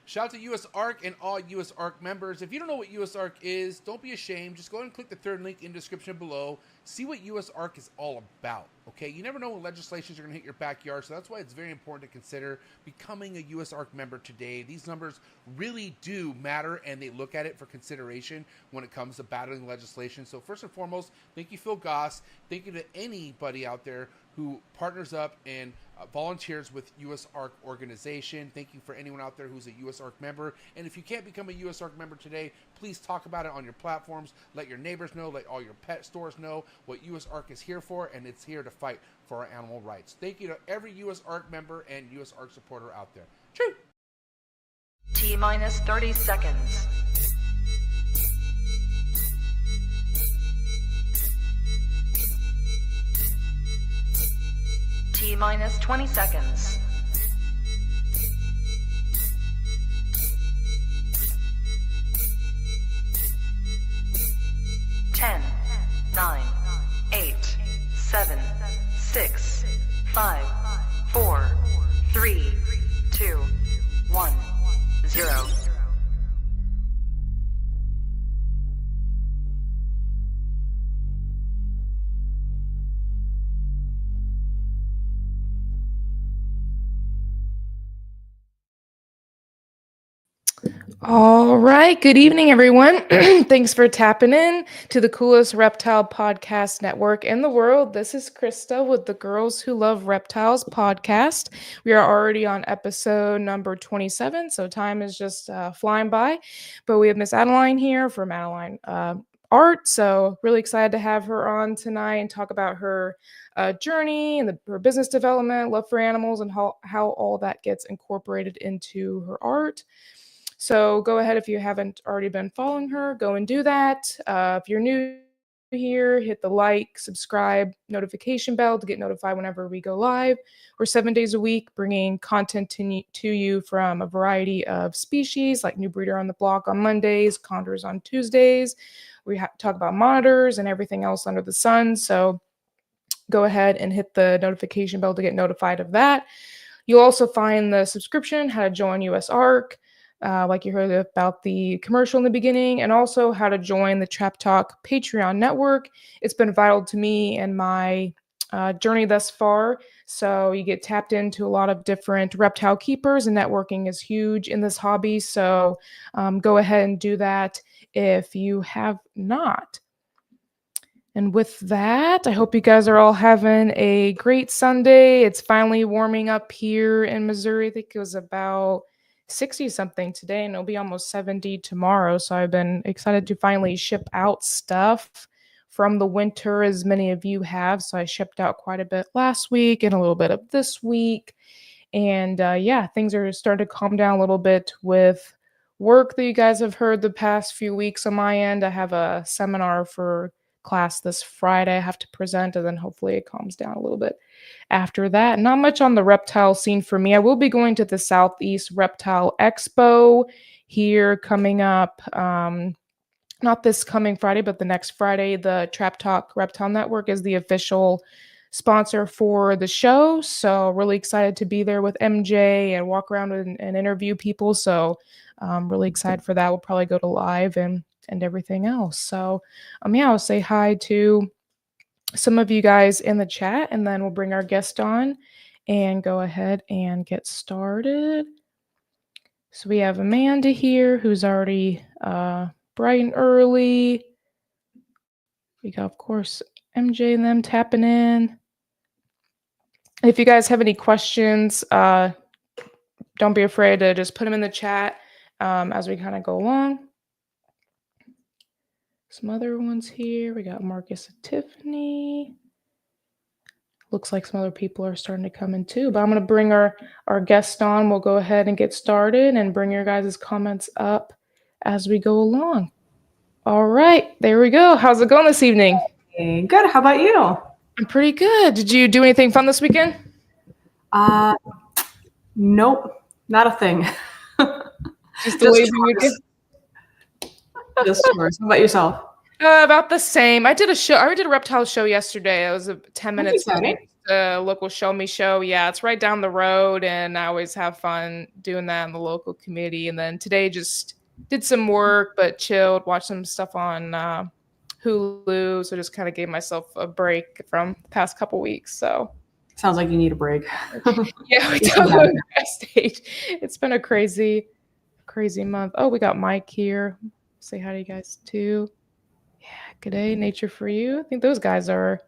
Shout out to US ARC and all US ARC members. If you don't know what US ARC is, don't be ashamed. Just go ahead and click the third link in the description below. See what US ARC is all about, okay? You never know when legislations are going to hit your backyard, so that's why it's very important to consider becoming a US ARC member today. These numbers really do matter, and they look at it for consideration when it comes to battling legislation. So first and foremost, thank you, Phil Goss. Thank you to anybody out there who partners up and volunteers with US ARC organization. Thank you for anyone out there who's a US ARC member. And if you can't become a US ARC member today, please talk about it on your platforms. Let your neighbors know, let all your pet stores know what US ARC is here for, and it's here to fight for our animal rights. Thank you to every US ARC member and US ARC supporter out there. True. T-minus 30 seconds. T-minus 20 seconds. 10, 9, 8, 7, 6, 5, 4, 3, 2, 1, 0. All right. Good evening, everyone. Thanks for tapping in to the coolest reptile podcast network in the world. This is Krista with the Girls Who Love Reptiles podcast. We are already on episode number 27, so time is just flying by. But we have Miss Adeline here from Adeline Art, so really excited to have her on tonight and talk about her journey and her business development, love for animals, and how all that gets incorporated into her art. So go ahead, if you haven't already been following her, go and do that. If you're new here, hit the like, subscribe, notification bell to get notified whenever we go live. We're 7 days a week bringing content to you from a variety of species, like New Breeder on the Block on Mondays, Chondros on Tuesdays. We talk about monitors and everything else under the sun. So go ahead and hit the notification bell to get notified of that. You'll also find the subscription, how to join US ARC, like you heard about the commercial in the beginning, and also how to join the Trap Talk Patreon network. It's been vital to me and my journey thus far. So you get tapped into a lot of different reptile keepers, and networking is huge in this hobby. So go ahead and do that if you have not. And with that, I hope you guys are all having a great Sunday. It's finally warming up here in Missouri. I think it was about 60 something today, and it'll be almost 70 tomorrow. So I've been excited to finally ship out stuff from the winter, as many of you have. So I shipped out quite a bit last week and a little bit of this week. And yeah, things are starting to calm down a little bit with work that you guys have heard the past few weeks on my end. I have a seminar for class this Friday I have to present, and then hopefully it calms down a little bit after that. Not much on the reptile scene for me. I will be going to the Southeast Reptile Expo here coming up, not this coming Friday, but the next Friday. The Trap Talk Reptile Network is the official sponsor for the show, so really excited to be there with MJ and walk around and interview people. So really excited for that. We'll probably go to live and everything else. So yeah, I'll say hi to some of you guys in the chat, and then we'll bring our guest on and go ahead and get started. So we have Amanda here, who's already bright and early. We got, of course, MJ and them tapping in. If you guys have any questions, don't be afraid to just put them in the chat as we kind of go along. Some other ones here. We got Marcus and Tiffany. Looks like some other people are starting to come in too. But I'm going to bring our guest on. We'll go ahead and get started and bring your guys' comments up as we go along. All right. There we go. How's it going this evening? Hey, good. How about you? I'm pretty good. Did you do anything fun this weekend? Nope. Not a thing. Just a lazy weekend? Just chores. How about yourself? About the same. I did a show. I did a reptile show yesterday. It was 10 minutes. the local Show Me Show. Yeah, it's right down the road, and I always have fun doing that in the local community. And then today just did some work, but chilled, watched some stuff on Hulu. So just kind of gave myself a break from the past couple weeks. So Sounds like you need a break. yeah, we totally stage. It's been a crazy month. Oh, we got Mike here. Say hi to you guys too. Yeah, good day, Nature for You. I think those guys are,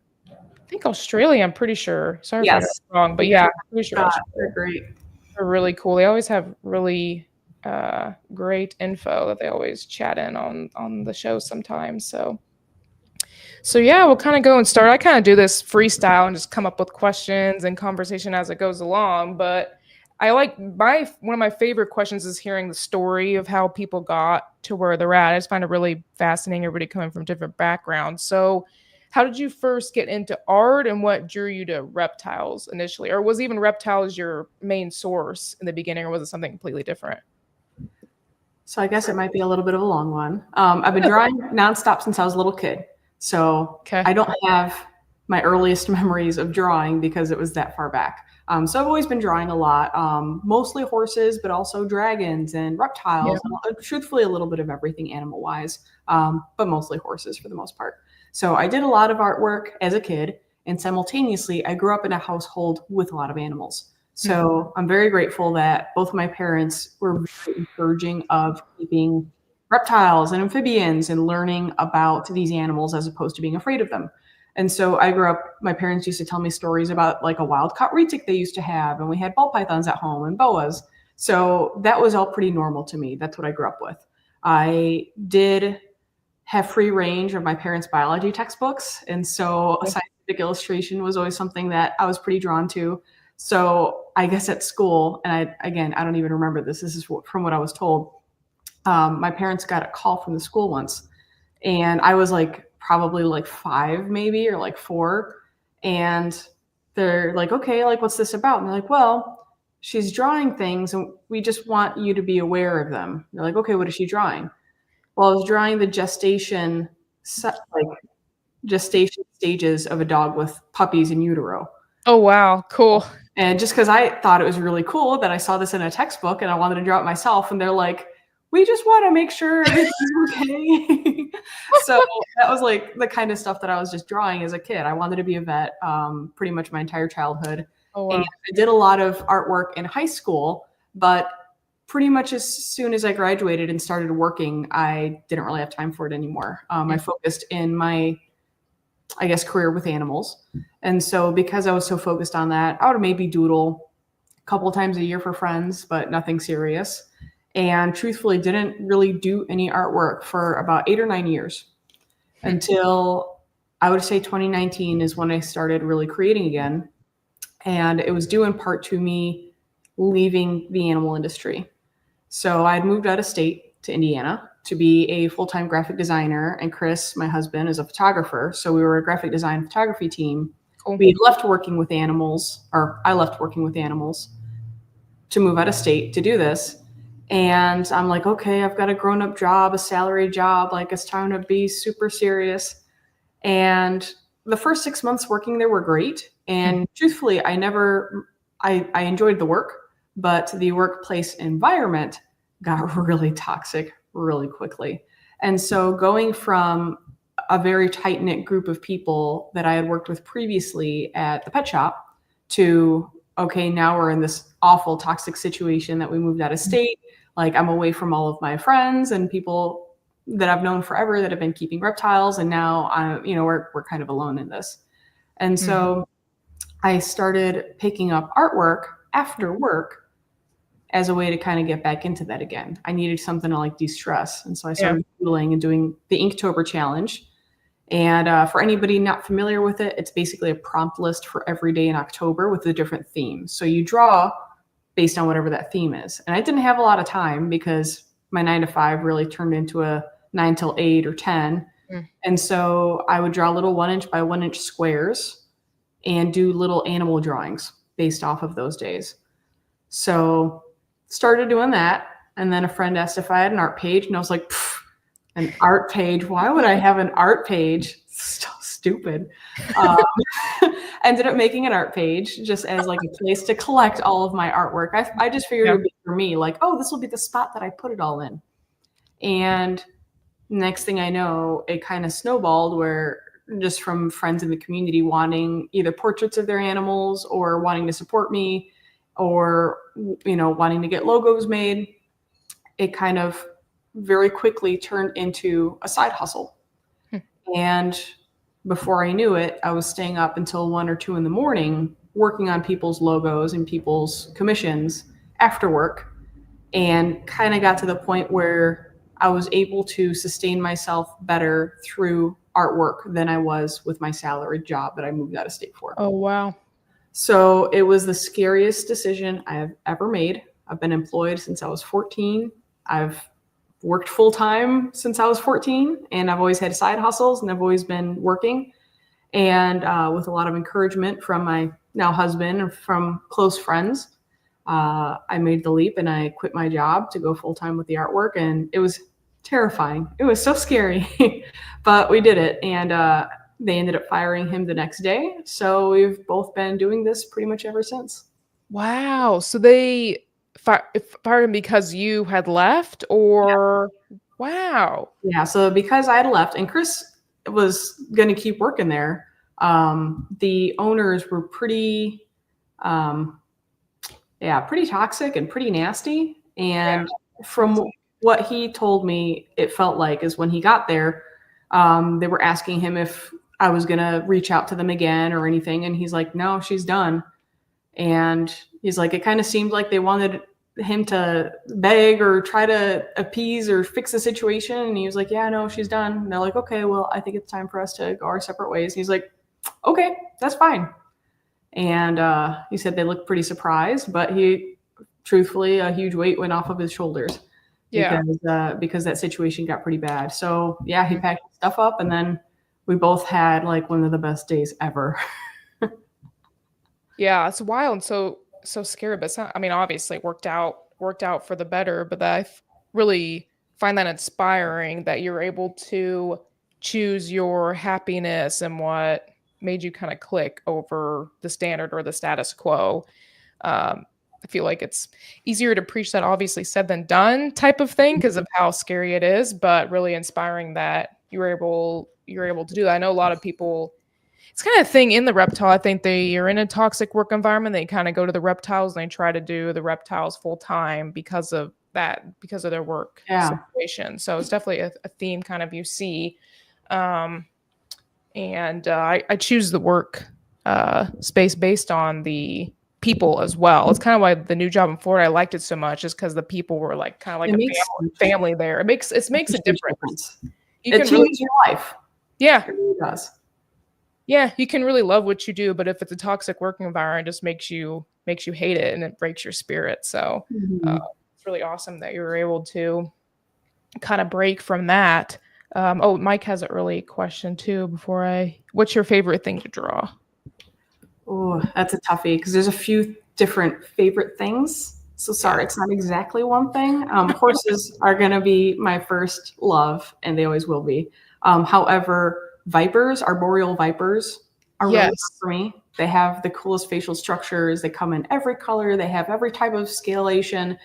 Australia. I'm pretty sure. Sorry if I got it wrong, but yeah, I'm pretty sure They're great. they're really cool. They always have really great info that they always chat in on the show sometimes. So yeah, we'll kind of go and start. I kind of do this freestyle and just come up with questions and conversation as it goes along. But I like one of my favorite questions is hearing the story of how people got to where they're at. I just find it really fascinating. Everybody coming from different backgrounds. So how did you first get into art, and what drew you to reptiles initially? Or was even reptiles your main source in the beginning, or was it something completely different? So I guess it might be a little bit of a long one. I've been drawing nonstop since I was a little kid. So I don't have my earliest memories of drawing because it was that far back. So I've always been drawing a lot, mostly horses, but also dragons and reptiles, and truthfully a little bit of everything animal-wise, but mostly horses for the most part. So I did a lot of artwork as a kid, and simultaneously I grew up in a household with a lot of animals. So I'm very grateful that both of my parents were very encouraging of keeping reptiles and amphibians and learning about these animals as opposed to being afraid of them. And so I grew up, my parents used to tell me stories about like a wild-caught retic they used to have, and we had ball pythons at home and boas. So that was all pretty normal to me. That's what I grew up with. I did have free range of my parents' biology textbooks. And so scientific illustration was always something that I was pretty drawn to. So I guess at school, and I don't even remember this. This is from what I was told. My parents got a call from the school once, and I was like probably like 5 maybe, or like 4. And they're like, okay, like, what's this about? And they're like, well, she's drawing things and we just want you to be aware of them. They're like, okay, what is she drawing? Well, I was drawing the gestation stages of a dog with puppies in utero. Oh, wow. Cool. And just because I thought it was really cool that I saw this in a textbook and I wanted to draw it myself, and they're like, we just want to make sure everything's okay. So that was like the kind of stuff that I was just drawing as a kid. I wanted to be a vet pretty much my entire childhood. Oh, wow. And I did a lot of artwork in high school, but pretty much as soon as I graduated and started working, I didn't really have time for it anymore. I focused in my, I guess, career with animals. And so because I was so focused on that, I would maybe doodle a couple times a year for friends, but nothing serious. And truthfully didn't really do any artwork for about 8 or 9 years until I would say 2019 is when I started really creating again. And it was due in part to me leaving the animal industry. So I had moved out of state to Indiana to be a full-time graphic designer. And Chris, my husband, is a photographer. So we were a graphic design photography team. Cool. We had left working with animals, or I left working with animals to move out of state to do this. And I'm like, okay, I've got a grown-up job, a salary job. Like, it's time to be super serious. And the first 6 months working there were great. And truthfully, I enjoyed the work, but the workplace environment got really toxic really quickly. And so going from a very tight-knit group of people that I had worked with previously at the pet shop to, okay, now we're in this awful toxic situation that we moved out of state. Like, I'm away from all of my friends and people that I've known forever that have been keeping reptiles. And now we're kind of alone in this. And so I started picking up artwork after work as a way to kind of get back into that again. I needed something to like de-stress. And so I started doodling and doing the Inktober challenge. And for anybody not familiar with it, it's basically a prompt list for every day in October with a different theme. So you draw based on whatever that theme is. And I didn't have a lot of time because my 9 to 5 really turned into a 9 till 8 or 10. And so I would draw little 1-inch by 1-inch squares and do little animal drawings based off of those days. So started doing that. And then a friend asked if I had an art page. And I was like, an art page? Why would I have an art page? stupid. Ended up making an art page just as like a place to collect all of my artwork. I just figured it would be for me, like, oh, this will be the spot that I put it all in. And next thing I know, it kind of snowballed where just from friends in the community wanting either portraits of their animals or wanting to support me or, you know, wanting to get logos made, it kind of very quickly turned into a side hustle. And before I knew it, I was staying up until 1 or 2 in the morning working on people's logos and people's commissions after work, and kind of got to the point where I was able to sustain myself better through artwork than I was with my salaried job that I moved out of state for. Oh, wow. So it was the scariest decision I have ever made. I've been employed since I was 14. I've worked full time since I was 14, and I've always had side hustles, and I've always been working. And with a lot of encouragement from my now husband and from close friends, I made the leap and I quit my job to go full time with the artwork. And it was terrifying. It was so scary, but we did it. And they ended up firing him the next day. So we've both been doing this pretty much ever since. Wow. So they fired him because you had left, or wow. Yeah. So because I had left and Chris was going to keep working there, the owners were pretty toxic and pretty nasty. And from what he told me, it felt like is when he got there, they were asking him if I was going to reach out to them again or anything. And he's like, no, she's done. And he's like, it kind of seemed like they wanted him to beg or try to appease or fix the situation. And he was like, yeah, no, she's done. And they're like, okay, well, I think it's time for us to go our separate ways. And he's like, okay, that's fine. And he said they looked pretty surprised, but truthfully, a huge weight went off of his shoulders. Yeah. Because that situation got pretty bad. So yeah, he packed his stuff up, and then we both had like one of the best days ever. Yeah, it's wild and so scary, but it's not, I mean, obviously it worked out for the better, but I really find that inspiring that you're able to choose your happiness and what made you kind of click over the standard or the status quo. I feel like it's easier to preach that obviously said than done type of thing because of how scary it is, but really inspiring that you're able to do that. I know a lot of people, it's kind of a thing in the reptile. I think they are in a toxic work environment. They kind of go to the reptiles and they try to do the reptiles full time because of their work situation. So it's definitely a theme kind of you see. I choose the work space based on the people as well. It's kind of why the new job in Florida, I liked it so much, is because the people were like kind of like a family there. It makes a difference. It changes your life. Yeah. It really does. Yeah, you can really love what you do, but if it's a toxic working environment, it just makes you hate it and it breaks your spirit. So it's really awesome that you were able to kind of break from that. Mike has an early question too. What's your favorite thing to draw? Oh, that's a toughie because there's a few different favorite things. So sorry, it's not exactly one thing. Horses are going to be my first love, and they always will be. However, vipers, arboreal vipers, are really fun for me. They have the coolest facial structures. They come in every color. They have every type of scalation.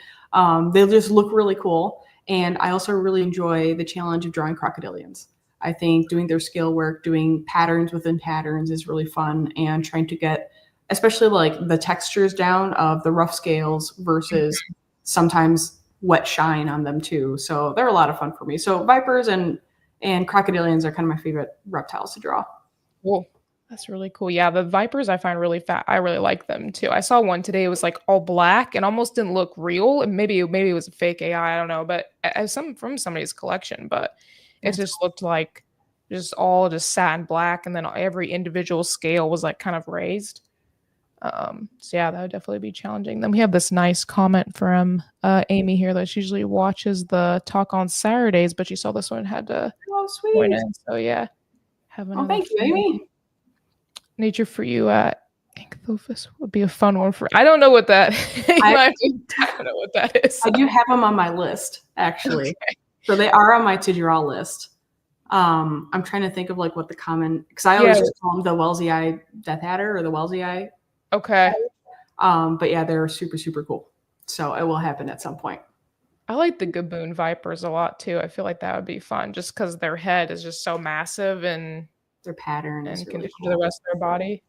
They just look really cool. And I also really enjoy the challenge of drawing crocodilians. I think doing their scale work, doing patterns within patterns is really fun, and trying to get, especially like the textures down of the rough scales versus sometimes wet shine on them too. So they're a lot of fun for me. So vipers and crocodilians are kind of my favorite reptiles to draw. Cool. That's really cool. Yeah, the vipers I find really fat. I really like them too. I saw one today. It was like all black and almost didn't look real. And maybe it was a fake AI. I don't know, but from somebody's collection. But it just looked like just satin black, and then every individual scale was like kind of raised. So yeah, that would definitely be challenging. Then we have this nice comment from Amy here that she usually watches the talk on Saturdays, but she saw this one and had to join in. So yeah, thank you, Amy. Nature for you at Inkthofus would be a fun one for. I don't know what that. I don't know what that is. I do have them on my list actually. Okay. So they are on my to draw list. I'm trying to think of like what the common, because I always just call them the Wellesley eye death adder or the Wellesley eye. Okay. But yeah, they're super, super cool. So it will happen at some point. I like the Gaboon vipers a lot too. I feel like that would be fun just because their head is just so massive and their pattern is and really conditioned cool. to the rest of their body.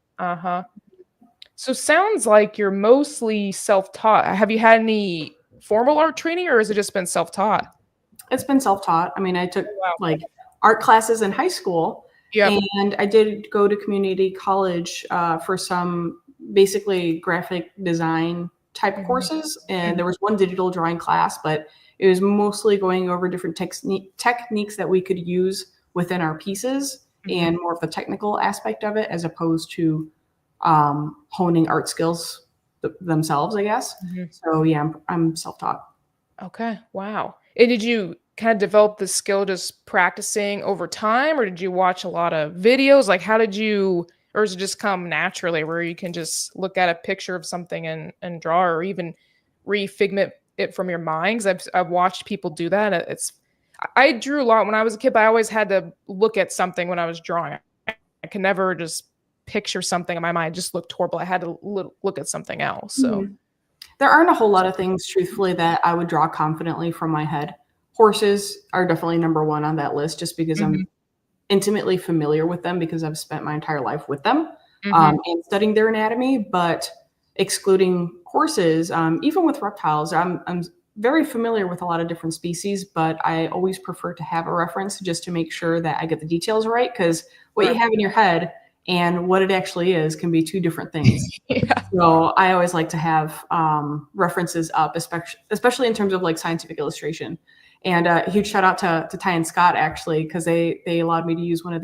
So sounds like you're mostly self-taught. Have you had any formal art training, or has it just been self-taught? It's been self-taught. I mean, I took like art classes in high school, and I did go to community college for some basically graphic design type courses. And there was one digital drawing class, but it was mostly going over different techniques that we could use within our pieces and more of the technical aspect of it, as opposed to honing art skills themselves, I guess. So yeah, I'm self-taught. Okay. Wow. And did you kind of develop the skill just practicing over time, or did you watch a lot of videos? Like, how did you, or does it just come naturally where you can just look at a picture of something and draw, or even refigment it from your mind? Because I've watched people do that. I drew a lot when I was a kid, but I always had to look at something when I was drawing. I could never just picture something in my mind. It just looked horrible. I had to look at something else. So there aren't a whole lot of things, truthfully, that I would draw confidently from my head. Horses are definitely number one on that list, just because I'm intimately familiar with them, because I've spent my entire life with them and studying their anatomy. But excluding horses, even with reptiles, I'm very familiar with a lot of different species, but I always prefer to have a reference just to make sure that I get the details right, because what you have in your head and what it actually is can be two different things. So I always like to have references up, especially in terms of like scientific illustration. And a huge shout out to Ty and Scott, actually, because they allowed me to use one of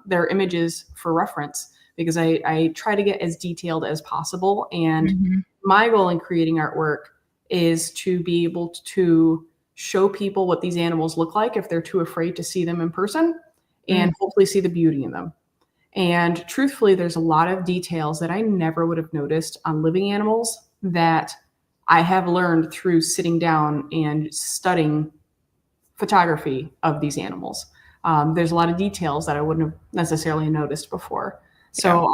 their images for reference, because I try to get as detailed as possible. And my goal in creating artwork is to be able to show people what these animals look like if they're too afraid to see them in person, and hopefully see the beauty in them. And truthfully, there's a lot of details that I never would have noticed on living animals that I have learned through sitting down and studying photography of these animals. There's a lot of details that I wouldn't have necessarily noticed before. So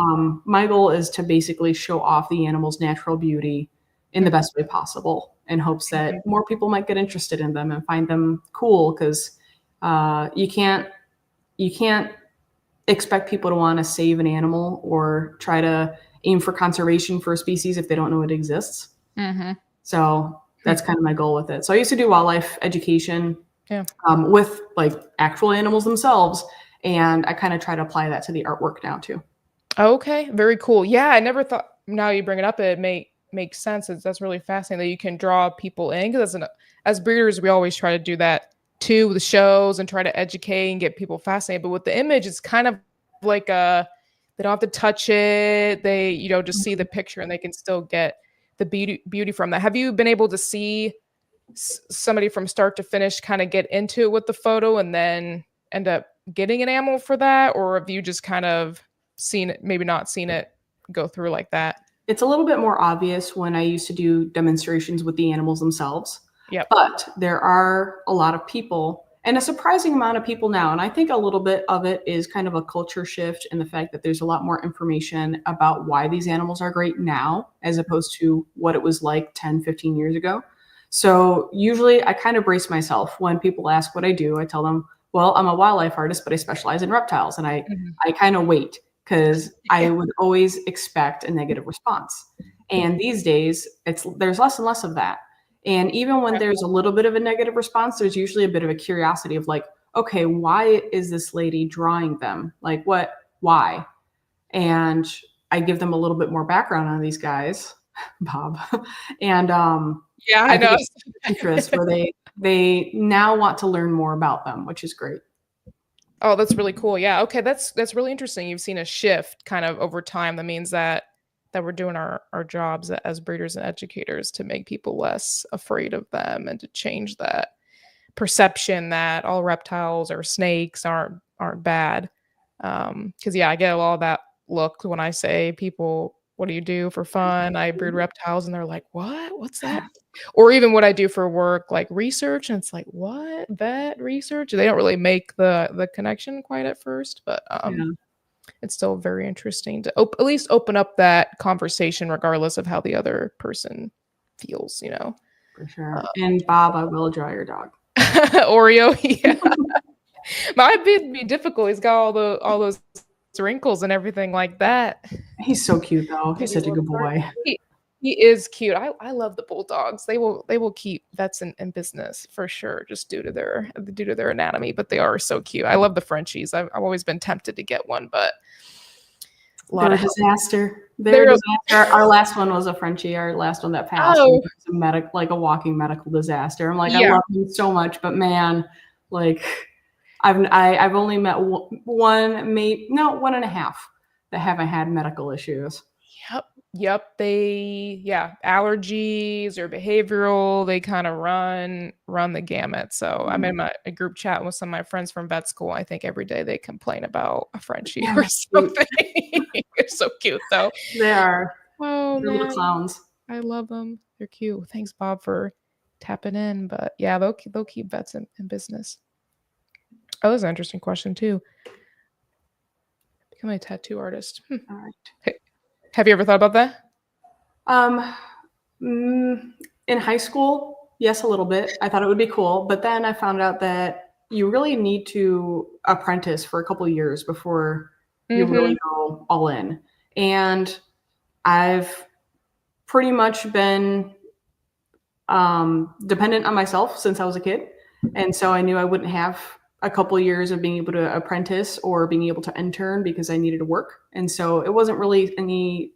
my goal is to basically show off the animal's natural beauty in the best way possible, in hopes that more people might get interested in them and find them cool, because you can't expect people to want to save an animal or try to aim for conservation for a species if they don't know it exists. So that's kind of my goal with it. So I used to do wildlife education with like actual animals themselves, and I kind of try to apply that to the artwork now too. Okay, very cool. Yeah, I never thought, now you bring it up, it makes sense. That's really fascinating that you can draw people in, because as breeders, we always try to do that too with the shows and try to educate and get people fascinated. But with the image, it's kind of like they don't have to touch it. They, just see the picture and they can still get the beauty from that. Have you been able to see somebody from start to finish kind of get into it with the photo and then end up getting an animal for that? Or have you just kind of seen it, maybe not seen it go through like that? It's a little bit more obvious when I used to do demonstrations with the animals themselves. But there are a lot of people, and a surprising amount of people now, and I think a little bit of it is kind of a culture shift in the fact that there's a lot more information about why these animals are great now, as opposed to what it was like 10, 15 years ago. So usually I kind of brace myself when people ask what I do. I tell them, well, I'm a wildlife artist, but I specialize in reptiles. And I kind of wait, because I would always expect a negative response. And these days, there's less and less of that. And even when there's a little bit of a negative response, there's usually a bit of a curiosity of like, okay, why is this lady drawing them? Like, why? And I give them a little bit more background on these guys, Bob. And I know, interest where they now want to learn more about them, which is great. Oh, that's really cool. Yeah. Okay. That's really interesting. You've seen a shift kind of over time. That means that we're doing our jobs as breeders and educators to make people less afraid of them and to change that perception that all reptiles or snakes aren't bad. Because I get a lot of that look when I say people what do you do for fun? I brood reptiles, and they're like, what? What's that? Or even what I do for work, like research, and it's like, what? Vet research? They don't really make the connection quite at first, but Yeah, it's still very interesting to at least open up that conversation, regardless of how the other person feels, for sure. And Bob, I will draw your dog. Oreo, yeah. Might be difficult. He's got all those wrinkles and everything like that. He's so cute though. He's such a good boy. He is cute. I love the bulldogs. They will keep vets in business for sure, just due to their anatomy. But they are so cute. I love the Frenchies. I've always been tempted to get one, but They're a disaster. They're a disaster. Our last one was a Frenchie. Our last one that passed was a walking medical disaster. I'm like, I love him so much, but man, like I've only met one and a half that haven't had medical issues. Yep. Allergies or behavioral, they kind of run the gamut. So I'm in a group chat with some of my friends from vet school. I think every day they complain about a Frenchie or something. They're so cute though. They are. Oh, they're little clowns. I love them. They're cute. Thanks, Bob, for tapping in. But yeah, they'll keep vets in business. Oh, that's an interesting question too. Becoming a tattoo artist. All right. Hey, have you ever thought about that? In high school, yes, a little bit. I thought it would be cool, but then I found out that you really need to apprentice for a couple of years before you really go all in. And I've pretty much been dependent on myself since I was a kid. And so I knew I wouldn't have a couple of years of being able to apprentice or being able to intern because I needed to work. And so it wasn't really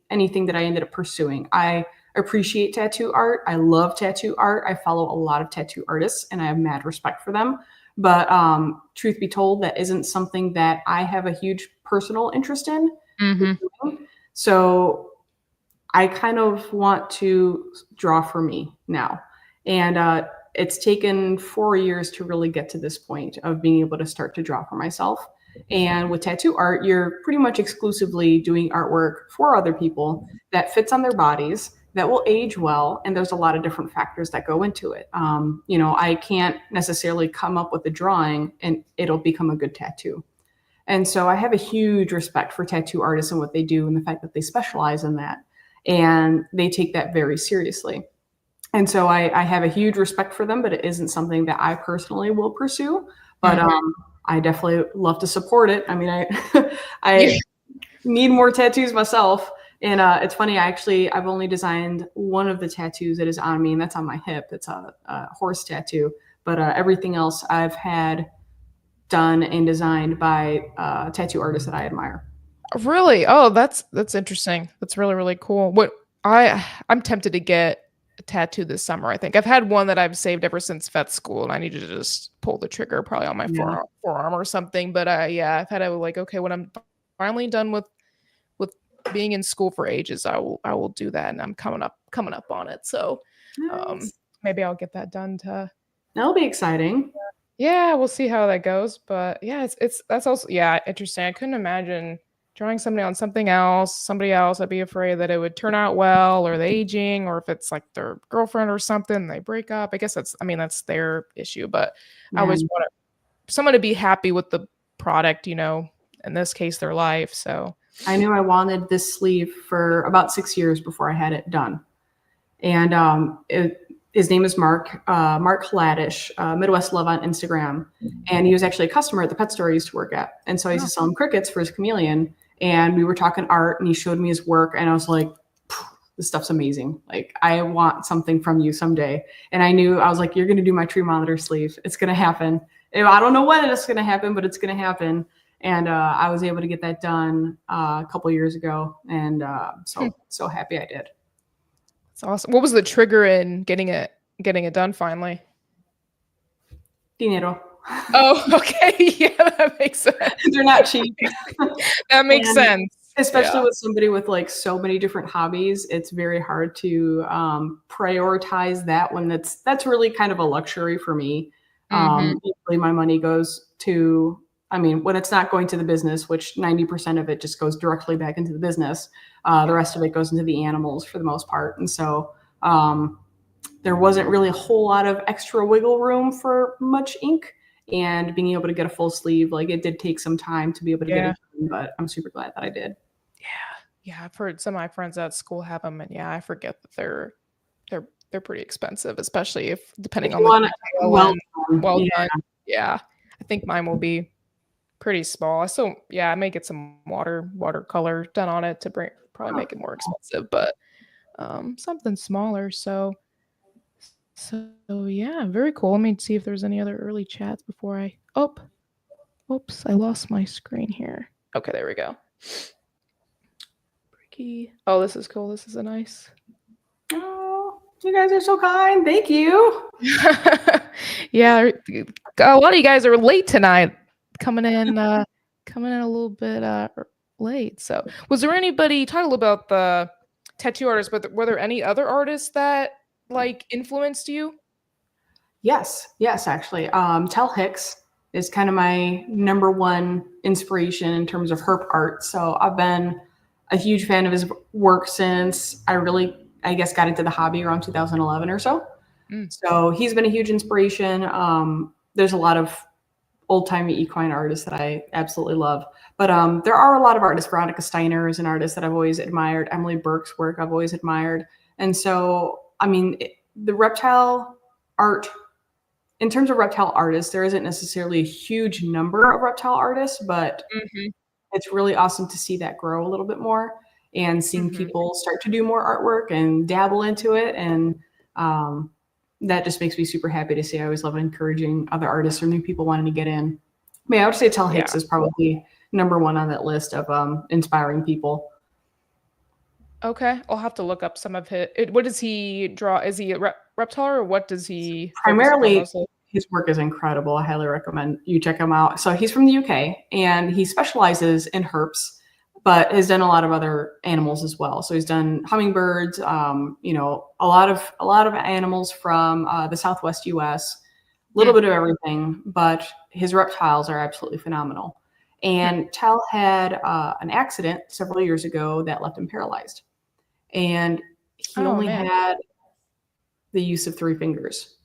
anything that I ended up pursuing. I appreciate tattoo art. I love tattoo art. I follow a lot of tattoo artists and I have mad respect for them. But truth be told, that isn't something that I have a huge personal interest in. So I kind of want to draw for me now. And it's taken 4 years to really get to this point of being able to start to draw for myself. And with tattoo art, you're pretty much exclusively doing artwork for other people that fits on their bodies, that will age well. And there's a lot of different factors that go into it. I can't necessarily come up with a drawing and it'll become a good tattoo. And so I have a huge respect for tattoo artists and what they do and the fact that they specialize in that. And they take that very seriously. And so I have a huge respect for them, but it isn't something that I personally will pursue. But I definitely love to support it. I mean, I need more tattoos myself. And it's funny, I've only designed one of the tattoos that is on me, and that's on my hip. It's a horse tattoo. But everything else I've had done and designed by tattoo artists that I admire. Really? Oh, that's interesting. That's really, really cool. I'm tempted to get a tattoo this summer. I think I've had one that I've saved ever since vet school, and I need to just pull the trigger probably on my forearm or something. But I've had okay, when I'm finally done with being in school for ages, I will do that, and I'm coming up on it. So Nice. Maybe I'll get that done to. That'll be exciting. Yeah, we'll see how that goes. But yeah, that's also interesting. I couldn't imagine drawing somebody on somebody else. I'd be afraid that it would turn out well, or the aging, or if it's like their girlfriend or something, they break up. I guess that's their issue, but I always want someone to be happy with the product, in this case, their life. So I knew I wanted this sleeve for about 6 years before I had it done. And his name is Mark Hladish, Midwest Love on Instagram. And he was actually a customer at the pet store I used to work at. And so I used to sell him crickets for his chameleon. And we were talking art, and he showed me his work, and I was like, this stuff's amazing. Like, I want something from you someday. And I was like, you're going to do my tree monitor sleeve. It's going to happen. I don't know when it's going to happen, but it's going to happen. And I was able to get that done a couple years ago. And so happy I did. That's awesome. What was the trigger in getting it done finally? Dinero. Oh, okay. Yeah, that makes sense. They're not cheap. That makes sense. Especially with somebody with like so many different hobbies, it's very hard to prioritize that when that's really kind of a luxury for me. Usually my money goes to I mean, when it's not going to the business, which 90% of it just goes directly back into the business, the rest of it goes into the animals for the most part. And so there wasn't really a whole lot of extra wiggle room for much ink, and being able to get a full sleeve, like it did take some time to be able to get it done, but I'm super glad that I did. Yeah, I've heard some of my friends at school have them, and I forget that they're pretty expensive, especially if depending on the well done. Yeah, I think mine will be pretty small. So I may get some watercolor done on it to probably make it more expensive, but something smaller. So yeah, very cool. Let me see if there's any other early chats before I oops, I lost my screen here. Okay, there we go. Oh, this is cool. This is a nice. Oh, you guys are so kind. Thank you. Yeah, a lot of you guys are late tonight, coming in a little bit late. So, was there anybody talk a little about the tattoo artists? But were there any other artists that like influenced you? Yes, actually. Tel Hicks is kind of my number one inspiration in terms of herp art. So I've been a huge fan of his work since I guess, got into the hobby around 2011 or so. So he's been a huge inspiration. There's a lot of old-timey equine artists that I absolutely love. But there are a lot of artists. Veronica Steiner is an artist that I've always admired. Emily Burke's work I've always admired. And so, I mean, the reptile art, in terms of reptile artists, there isn't necessarily a huge number of reptile artists, but it's really awesome to see that grow a little bit more and seeing people start to do more artwork and dabble into it. And that just makes me super happy to see. I always love encouraging other artists or new people wanting to get in. I mean, I would say Tel Hicks is probably number one on that list of inspiring people. Okay, I'll have to look up some of his. What does he draw? Is he a reptile, or what does he? Primarily, his work is incredible. I highly recommend you check him out. So he's from the UK, and he specializes in herps, but has done a lot of other animals as well. So he's done hummingbirds, you know, a lot of animals from the Southwest US, a little bit of everything, but his reptiles are absolutely phenomenal. And Tel had an accident several years ago that left him paralyzed. And he only had the use of 3 fingers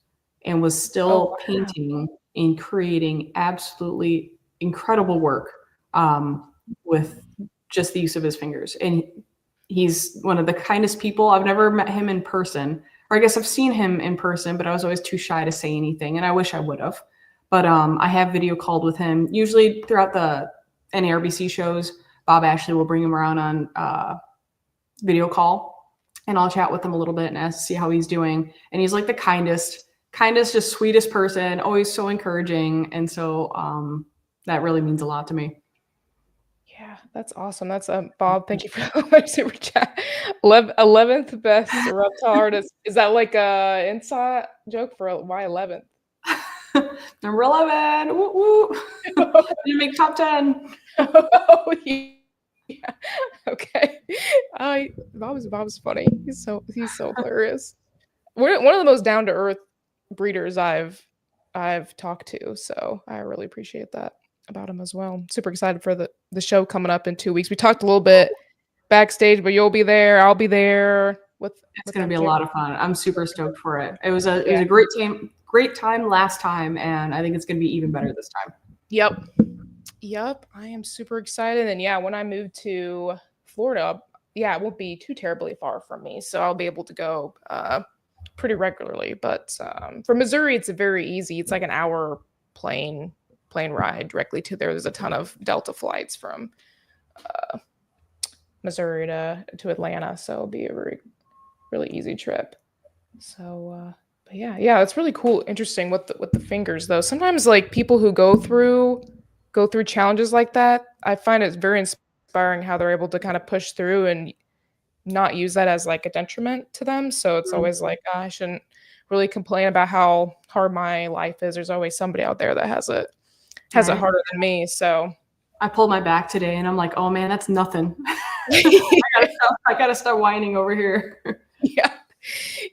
and was still painting and creating absolutely incredible work with just the use of his fingers. And he's one of the kindest people. I've never met him in person, or I guess I've seen him in person, but I was always too shy to say anything, and I wish I would have. But I have video called with him. Usually throughout the NARBC shows, Bob Ashley will bring him around on video call, and I'll chat with him a little bit and see how he's doing. And he's like the kindest, just sweetest person, always so encouraging. And so that really means a lot to me. Yeah, that's awesome. That's Bob. Thank you for my super chat. 11th best reptile artist. Is that like a inside joke for why 11th? Number 11. Woo woo. You make top 10. Oh, yeah. Okay. Bob's funny. He's so hilarious. One of the most down to earth breeders I've talked to. So I really appreciate that about him as well. Super excited for the show coming up in 2 weeks. We talked a little bit backstage, but you'll be there. I'll be there. It's going to be a lot of fun. I'm super stoked for it. It was a great time last time, and I think it's going to be even better this time. Yep. I am super excited. And when I move to Florida, it won't be too terribly far from me, so I'll be able to go pretty regularly. But for Missouri, it's very easy. It's like an hour plane ride directly to there. There's a ton of Delta flights from Missouri to Atlanta, so it'll be a really easy trip. So but yeah, it's really cool, interesting with the fingers though. Sometimes like people who go through challenges like that, I find it very inspiring how they're able to kind of push through and not use that as like a detriment to them. So it's always like, I shouldn't really complain about how hard my life is. There's always somebody out there that has it harder than me. So I pulled my back today and I'm like, oh man, that's nothing. I gotta start whining over here.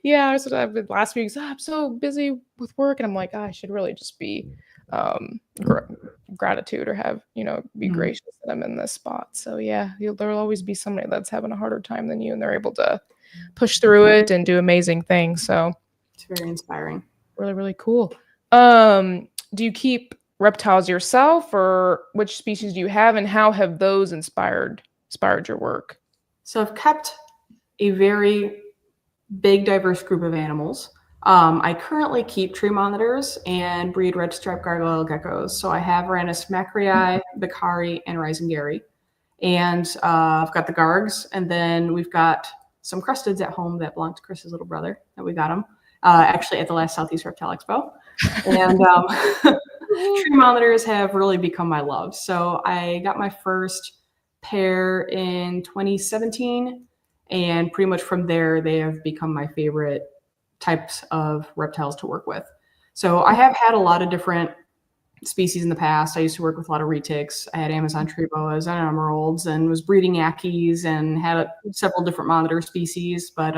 Yeah. So I've been last week. I'm so busy with work, and I'm like, I should really just be gratitude or have, be gracious that I'm in this spot. So yeah, there'll always be somebody that's having a harder time than you, and they're able to push through it and do amazing things. So it's very inspiring. Really, really cool. Do you keep reptiles yourself, or which species do you have, and how have those inspired your work? So I've kept a very big, diverse group of animals. I currently keep tree monitors and breed red striped gargoyle geckos. So I have Ranus macraei, Bakari, and Risingary. And I've got the gargs, and then we've got some crusteds at home that belong to Chris's little brother that we got him actually at the last Southeast Reptile Expo. And tree monitors have really become my love. So I got my first pair in 2017, and pretty much from there, they have become my favorite types of reptiles to work with. So I have had a lot of different species in the past. I used to work with a lot of retics. I had Amazon tree boas and emeralds, and was breeding Ackies and had several different monitor species. But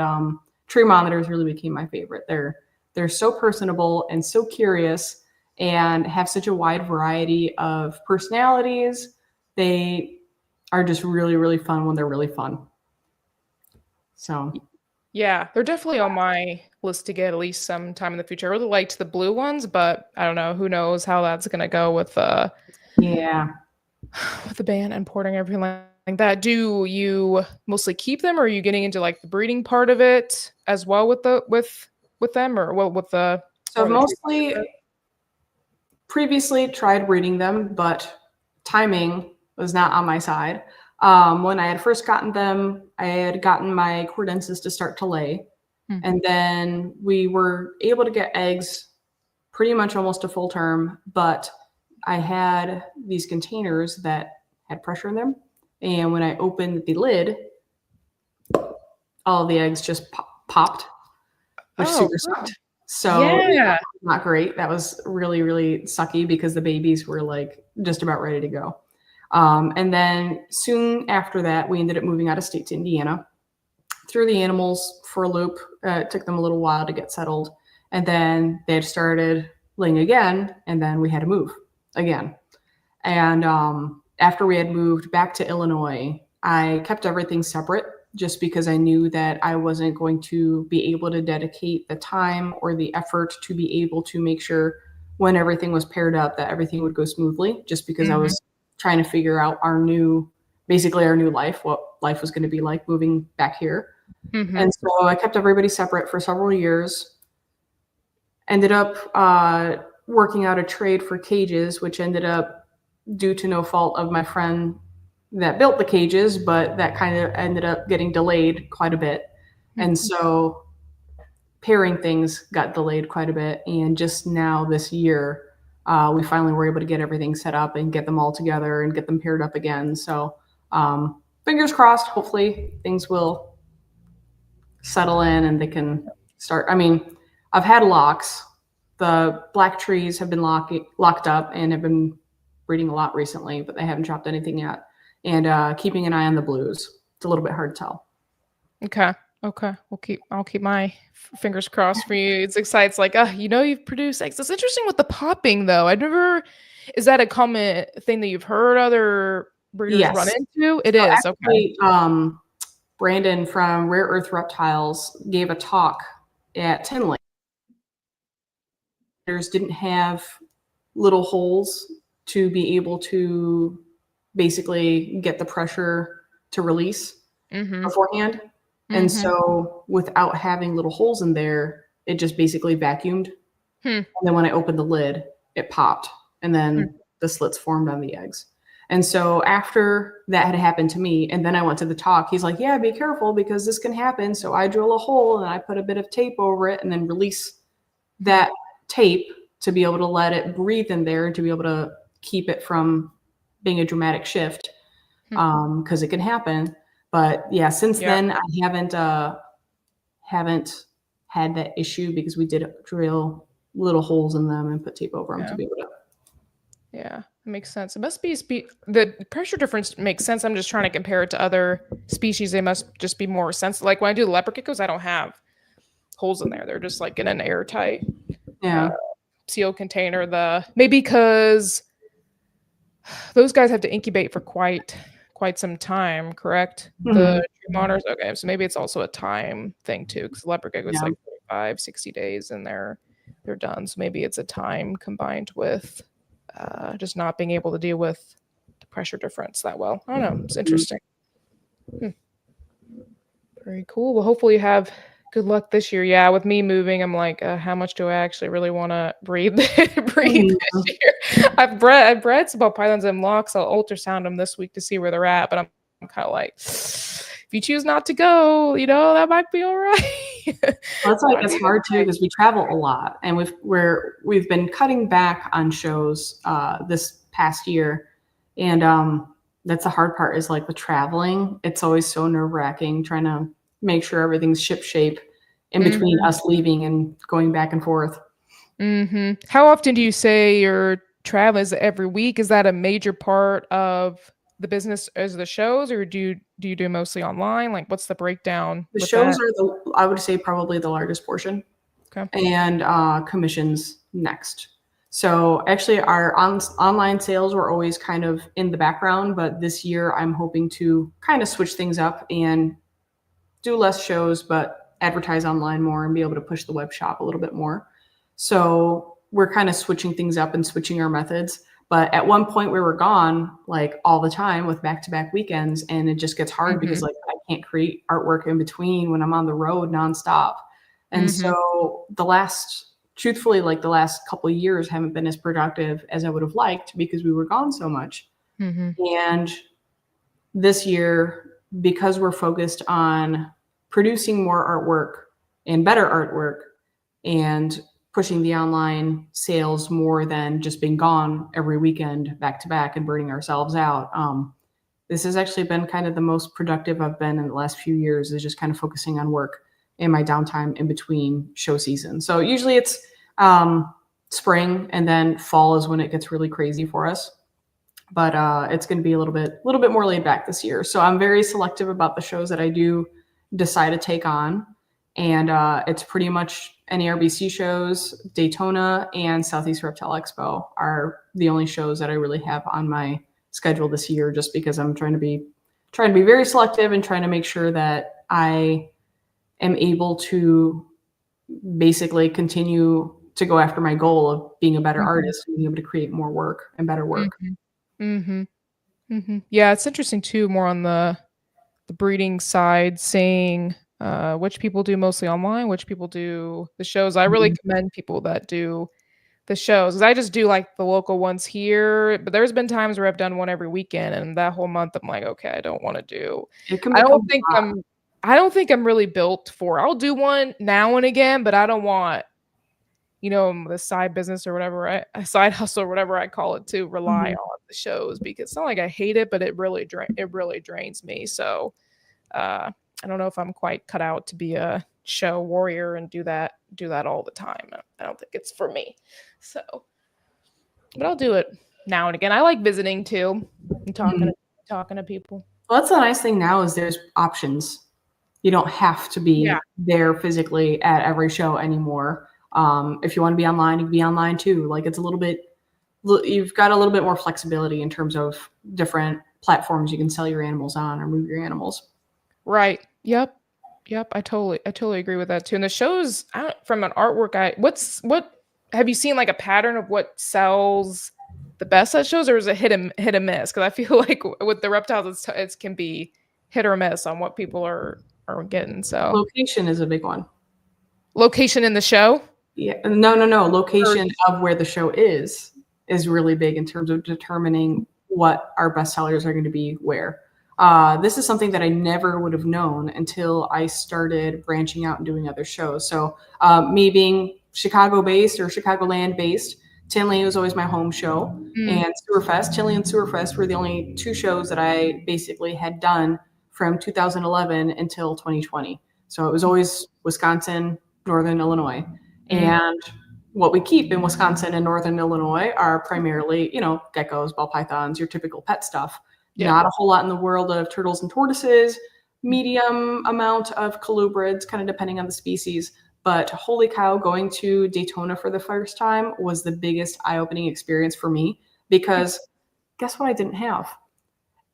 tree monitors really became my favorite. They're so personable and so curious, and have such a wide variety of personalities. They are just really, really fun when they're really fun. So yeah, they're definitely on my list to get at least sometime in the future. I really liked the blue ones, but I don't know. Who knows how that's going to go with the ban and porting, everything like that. Do you mostly keep them, or are you getting into like the breeding part of it as well with them, or with the? So mostly previously tried breeding them, but timing was not on my side. When I had first gotten them, I had gotten my cordensis to start to lay. And then we were able to get eggs pretty much almost a full term, but I had these containers that had pressure in them. And when I opened the lid, all the eggs just popped, which super sucked. So yeah, not great. That was really, really sucky because the babies were like just about ready to go. And then soon after that, we ended up moving out of state to Indiana. Threw the animals for a loop. It took them a little while to get settled. And then they had started laying again, and then we had to move again. And after we had moved back to Illinois, I kept everything separate just because I knew that I wasn't going to be able to dedicate the time or the effort to be able to make sure when everything was paired up that everything would go smoothly, just because I was trying to figure out our new life, what life was going to be like moving back here. And so I kept everybody separate for several years. Ended up working out a trade for cages, which ended up due to no fault of my friend that built the cages, but that kind of ended up getting delayed quite a bit. And so pairing things got delayed quite a bit. And just now this year, we finally were able to get everything set up and get them all together and get them paired up again. So fingers crossed, hopefully things will settle in and they can start. I mean, I've had locks. The black trees have been locked up and have been breeding a lot recently, but they haven't dropped anything yet. And keeping an eye on the blues. It's a little bit hard to tell. Okay. I'll keep my fingers crossed for you. It's exciting. It's like, you've produced eggs. It's interesting with the popping though. Is that a common thing that you've heard other breeders run into? It is. Actually, okay. Brandon from Rare Earth Reptiles gave a talk at Tinley. Didn't have little holes to be able to basically get the pressure to release beforehand. And so without having little holes in there, it just basically vacuumed. And then when I opened the lid, it popped, and then the slits formed on the eggs. And so after that had happened to me, and then I went to the talk, he's like, yeah, be careful because this can happen. So I drill a hole and I put a bit of tape over it and then release that tape to be able to let it breathe in there and to be able to keep it from being a dramatic shift, because it can happen. But yeah, since then I haven't had that issue because we did drill little holes in them and put tape over them to be able to. Yeah, it makes sense. It must be the pressure difference makes sense. I'm just trying to compare it to other species. They must just be more sensitive. Like when I do the leopard geckos, I don't have holes in there. They're just like in an airtight sealed container. Maybe because those guys have to incubate for quite some time, correct? The tree monitors. Okay, so maybe it's also a time thing too, because leopard gecko is like 45, 60 days and they're done. So maybe it's a time combined with just not being able to deal with the pressure difference that well. I don't know. It's interesting. Very cool. Well, hopefully you have good luck this year. Yeah, with me moving, I'm like, how much do I actually really want to breed this year? I've bred some ball pythons and locks. I'll ultrasound them this week to see where they're at, but I'm kind of like, if you choose not to go, that might be all right. That's like it's hard too because we travel a lot, and we've been cutting back on shows this past year, and that's the hard part is like with traveling. It's always so nerve-wracking trying to make sure everything's shipshape in between us leaving and going back and forth. How often do you say you're traveling? Is it every week? Is that a major part of the business as the shows, or do you do mostly online? Like, what's the breakdown? The shows are I would say probably the largest portion. Okay. And commissions next. So actually our online sales were always kind of in the background, but this year I'm hoping to kind of switch things up and do less shows, but advertise online more and be able to push the web shop a little bit more. So we're kind of switching things up and switching our methods. But at one point we were gone like all the time with back-to-back weekends, and it just gets hard because like I can't create artwork in between when I'm on the road nonstop. And so truthfully, like the last couple of years haven't been as productive as I would have liked because we were gone so much. And this year, because we're focused on producing more artwork and better artwork and pushing the online sales more than just being gone every weekend back to back and burning ourselves out. This has actually been kind of the most productive I've been in the last few years, is just kind of focusing on work in my downtime in between show season. So usually it's spring, and then fall is when it gets really crazy for us. But it's going to be a little bit more laid back this year. So I'm very selective about the shows that I do decide to take on. And it's pretty much NARBC shows. Daytona and Southeast Reptile Expo are the only shows that I really have on my schedule this year, just because I'm trying to be very selective and trying to make sure that I am able to basically continue to go after my goal of being a better artist and being able to create more work and better work. Yeah, it's interesting too, more on the breeding side, saying which people do mostly online, which people do the shows. I really commend people that do the shows, because I just do like the local ones here, but there's been times where I've done one every weekend, and that whole month I'm like, okay, I don't want to do. I don't think I'm really built for. I'll do one now and again, but I don't want, the side business or whatever, a side hustle or whatever I call it, to rely on the shows, because it's not like I hate it, but it really drains me. So I don't know if I'm quite cut out to be a show warrior and do that all the time. I don't think it's for me. So, but I'll do it now and again. I like visiting too and talking to people. Well, that's the nice thing now, is there's options. You don't have to be there physically at every show anymore. If you want to be online, you can be online too. Like you've got a little bit more flexibility in terms of different platforms you can sell your animals on or move your animals. Right. Yep. I totally agree with that too. And the shows, from an artwork, what have you seen, like a pattern of what sells the best at shows, or is it hit and miss? Because I feel like with the reptiles, it can be hit or miss on what people are getting. So location is a big one. Location in the show? Yeah. No. Location of where the show is really big in terms of determining what our best sellers are going to be where. This is something that I never would have known until I started branching out and doing other shows. So me being Chicago-based or Chicagoland-based, Tinley was always my home show. And Sewerfest, Tinley and Sewerfest were the only two shows that I basically had done from 2011 until 2020. So it was always Wisconsin, Northern Illinois. And what we keep in Wisconsin and Northern Illinois are primarily, geckos, ball pythons, your typical pet stuff. Not a whole lot in the world of turtles and tortoises, medium amount of colubrids, kind of depending on the species. But holy cow, going to Daytona for the first time was the biggest eye-opening experience for me, because guess what I didn't have?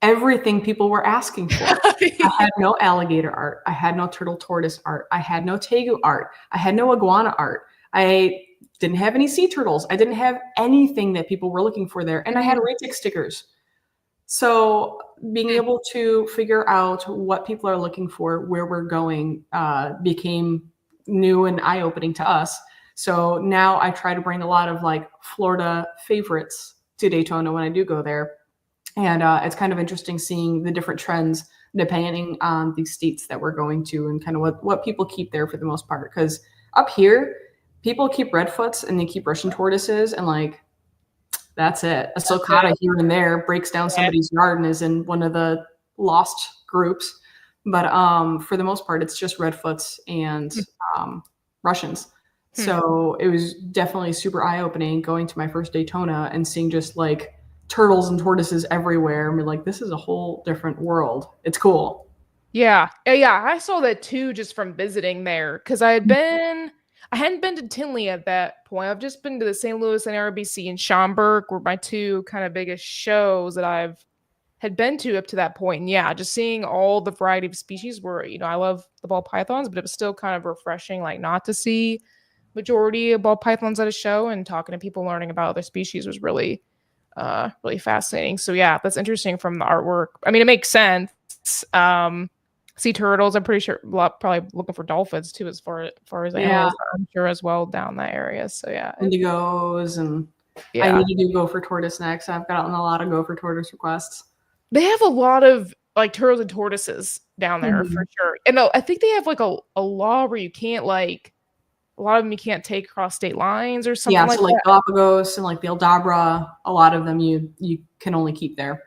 Everything people were asking for. I had no alligator art. I had no turtle tortoise art. I had no tegu art. I had no iguana art. I didn't have any sea turtles. I didn't have anything that people were looking for there. And I had retic stickers. So being able to figure out what people are looking for, where we're going, became new and eye-opening to us. So now I try to bring a lot of like Florida favorites to Daytona when I do go there. And it's kind of interesting seeing the different trends depending on the states that we're going to, and kind of what people keep there for the most part. Because up here, people keep redfoots and they keep Russian tortoises, and like, that's it. A sulcata here and there breaks down somebody's yard and is in one of the lost groups. But for the most part, it's just redfoots and Russians. So it was definitely super eye-opening going to my first Daytona and seeing just like turtles and tortoises everywhere. I mean, like, this is a whole different world. It's cool. Yeah. I saw that too, just from visiting there. Cause I hadn't been to Tinley at that point. I've just been to the St. Louis and RBC and Schaumburg were my two kind of biggest shows that I've had been to up to that point. And yeah, just seeing all the variety of species where, I love the ball pythons, but it was still kind of refreshing, like not to see majority of ball pythons at a show, and talking to people learning about other species was really fascinating. So yeah, that's interesting from the artwork. I mean, it makes sense. Sea turtles, I'm pretty sure probably looking for dolphins too, as far as animals, I'm sure, as well down that area. So yeah, indigos, and I need to do gopher tortoise next. I've gotten a lot of gopher tortoise requests. They have a lot of like turtles and tortoises down there for sure. And I think they have like a law where you can't, like, a lot of them you can't take across state lines or something. Yeah, so like Galapagos and like the Aldabra, a lot of them you can only keep there.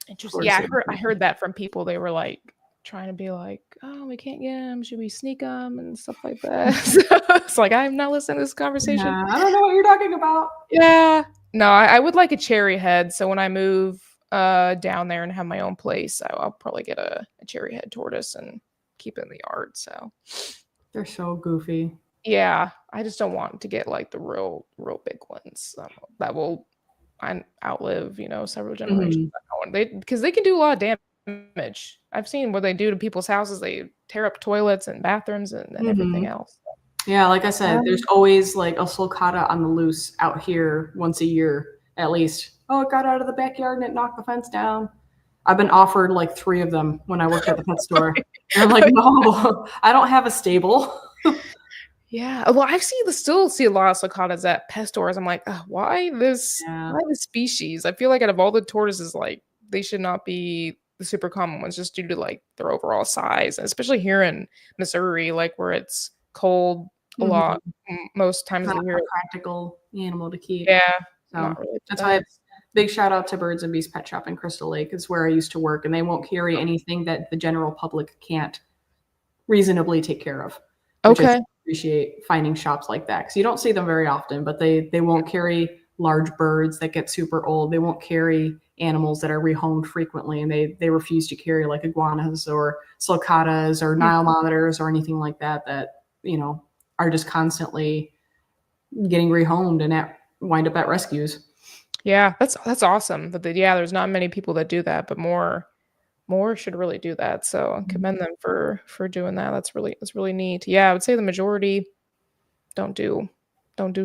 Interesting. Yeah, I heard that from people. They were like trying to be like, oh, we can't get them. Should we sneak them and stuff like that? So it's like, I'm not listening to this conversation. I don't know what you're talking about. Yeah. No, I would like a cherry head. So when I move down there and have my own place, I'll probably get a cherry head tortoise and keep it in the yard. So they're so goofy. Yeah, I just don't want to get like the real big ones that will outlive, several generations. Because they can do a lot of damage. I've seen what they do to people's houses. They tear up toilets and bathrooms and everything else. Yeah, like I said, there's always like a sulcata on the loose out here once a year at least. Oh, it got out of the backyard and it knocked the fence down. I've been offered like 3 of them when I worked at the pet store. And I'm like, no, I don't have a stable. Yeah, well, I still see a lot of sulcatas at pet stores. I'm like, why this species? I feel like out of all the tortoises, like, they should not be the super common ones, just due to like their overall size, and especially here in Missouri, like where it's cold a lot most times of the year. Practical animal to keep. Yeah, so really that's why it's big shout out to Birds and Beast Pet Shop in Crystal Lake. It's where I used to work, and they won't carry anything that the general public can't reasonably take care of. Okay. Appreciate finding shops like that, because you don't see them very often, but they won't carry large birds that get super old. They won't carry animals that are rehomed frequently, and they refuse to carry like iguanas or sulcatas or Nile monitors or anything like that are just constantly getting rehomed and wind up at rescues. Yeah, that's awesome. But there's not many people that do that, but more should really do that. So I commend them for doing that. That's really neat. Yeah, I would say the majority don't do